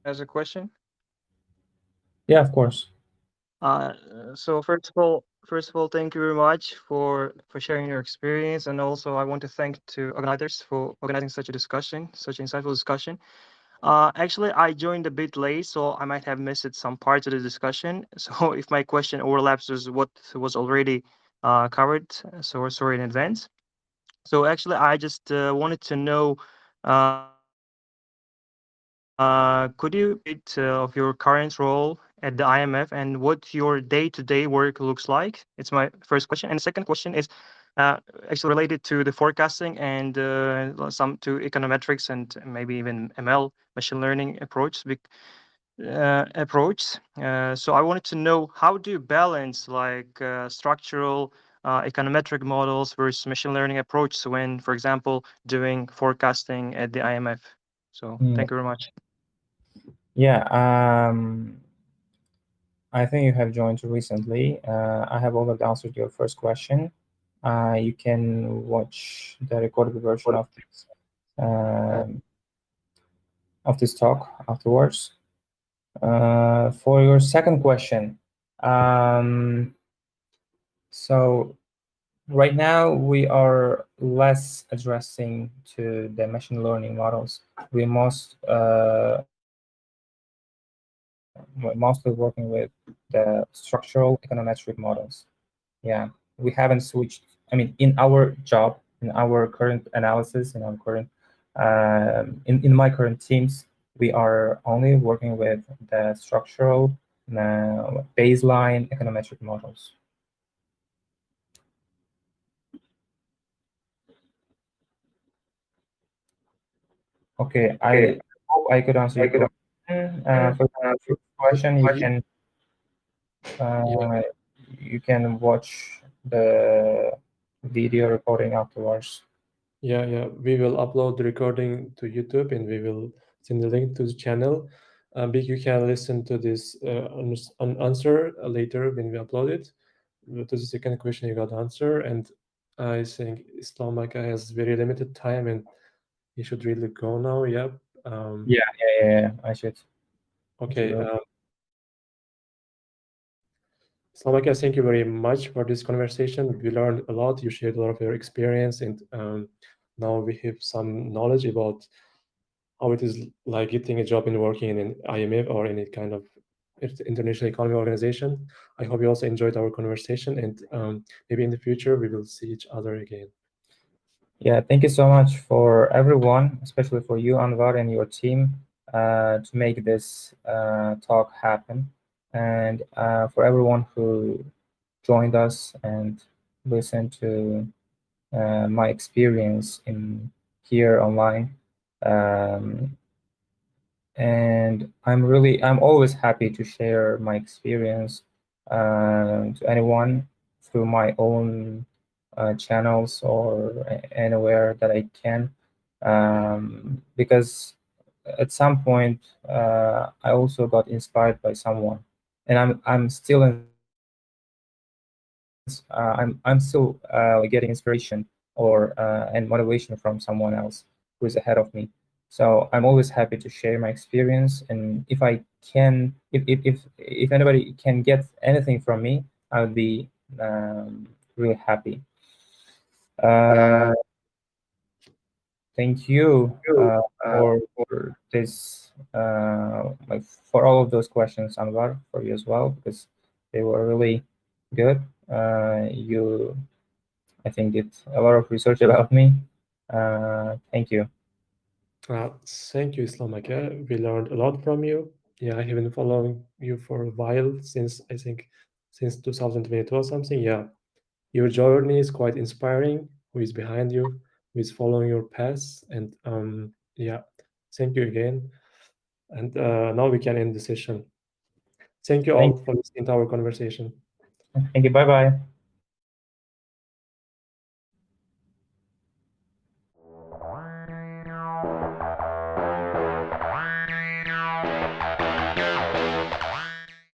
ask a question?
Yeah, of course.
So first of all, thank you very much for sharing your experience, and also I want to thank to organizers for organizing such a discussion, such an insightful discussion. Actually, I joined a bit late, so I might have missed some parts of the discussion. So if my question overlaps with what was already covered, so we're sorry in advance. So actually, I just wanted to know. Could you bit of your current role at the IMF and what your day-to-day work looks like? It's my first question. And the second question is actually related to the forecasting and some to econometrics and maybe even ML, machine learning approach. So I wanted to know, how do you balance like structural econometric models versus machine learning approach when, for example, doing forecasting at the IMF? So thank you very much.
Yeah, I think you have joined recently. I have already answered your first question. You can watch the recorded version of this talk afterwards. For your second question, so right now we are less addressing to the machine learning models. We mostly working with the structural econometric models. Yeah, we haven't switched. I mean, in our job, in our current analysis, in our current, in my current teams, we are only working with the structural baseline econometric models. Okay, I hope I could answer your question. For the first question, you can watch the video recording afterwards.
Yeah, we will upload the recording to YouTube and we will send the link to the channel. Big, you can listen to this answer later when we upload it. To the second question, you got answer, and I think Islam has very limited time and he should really go now. Yep.
Yeah. I should.
Okay. Slomaka, thank you very much for this conversation. We learned a lot. You shared a lot of your experience, and now we have some knowledge about how it is like getting a job and working in an IMF or any kind of international economy organization. I hope you also enjoyed our conversation, and maybe in the future we will see each other again.
Yeah, thank you so much for everyone, especially for you, Anwar, and your team, to make this talk happen, and for everyone who joined us and listened to my experience in here online. And I'm always happy to share my experience to anyone through my own channels or anywhere that I can, because at some point I also got inspired by someone, and I'm still I'm still getting inspiration or and motivation from someone else who is ahead of me. So I'm always happy to share my experience, and if I can, if anybody can get anything from me, I would be really happy. Thank you for this, like for all of those questions, Anwar, for you as well, because they were really good. I think did a lot of research about me. Thank you.
Thank you, Islamaka. We learned a lot from you. Yeah, I have been following you for a while, since I think since 2022 or something. Yeah, your journey is quite inspiring. Who is behind you? Who is following your path? And yeah, thank you again. And now we can end the session. Thank you all for listening to our conversation.
Thank you. Bye bye.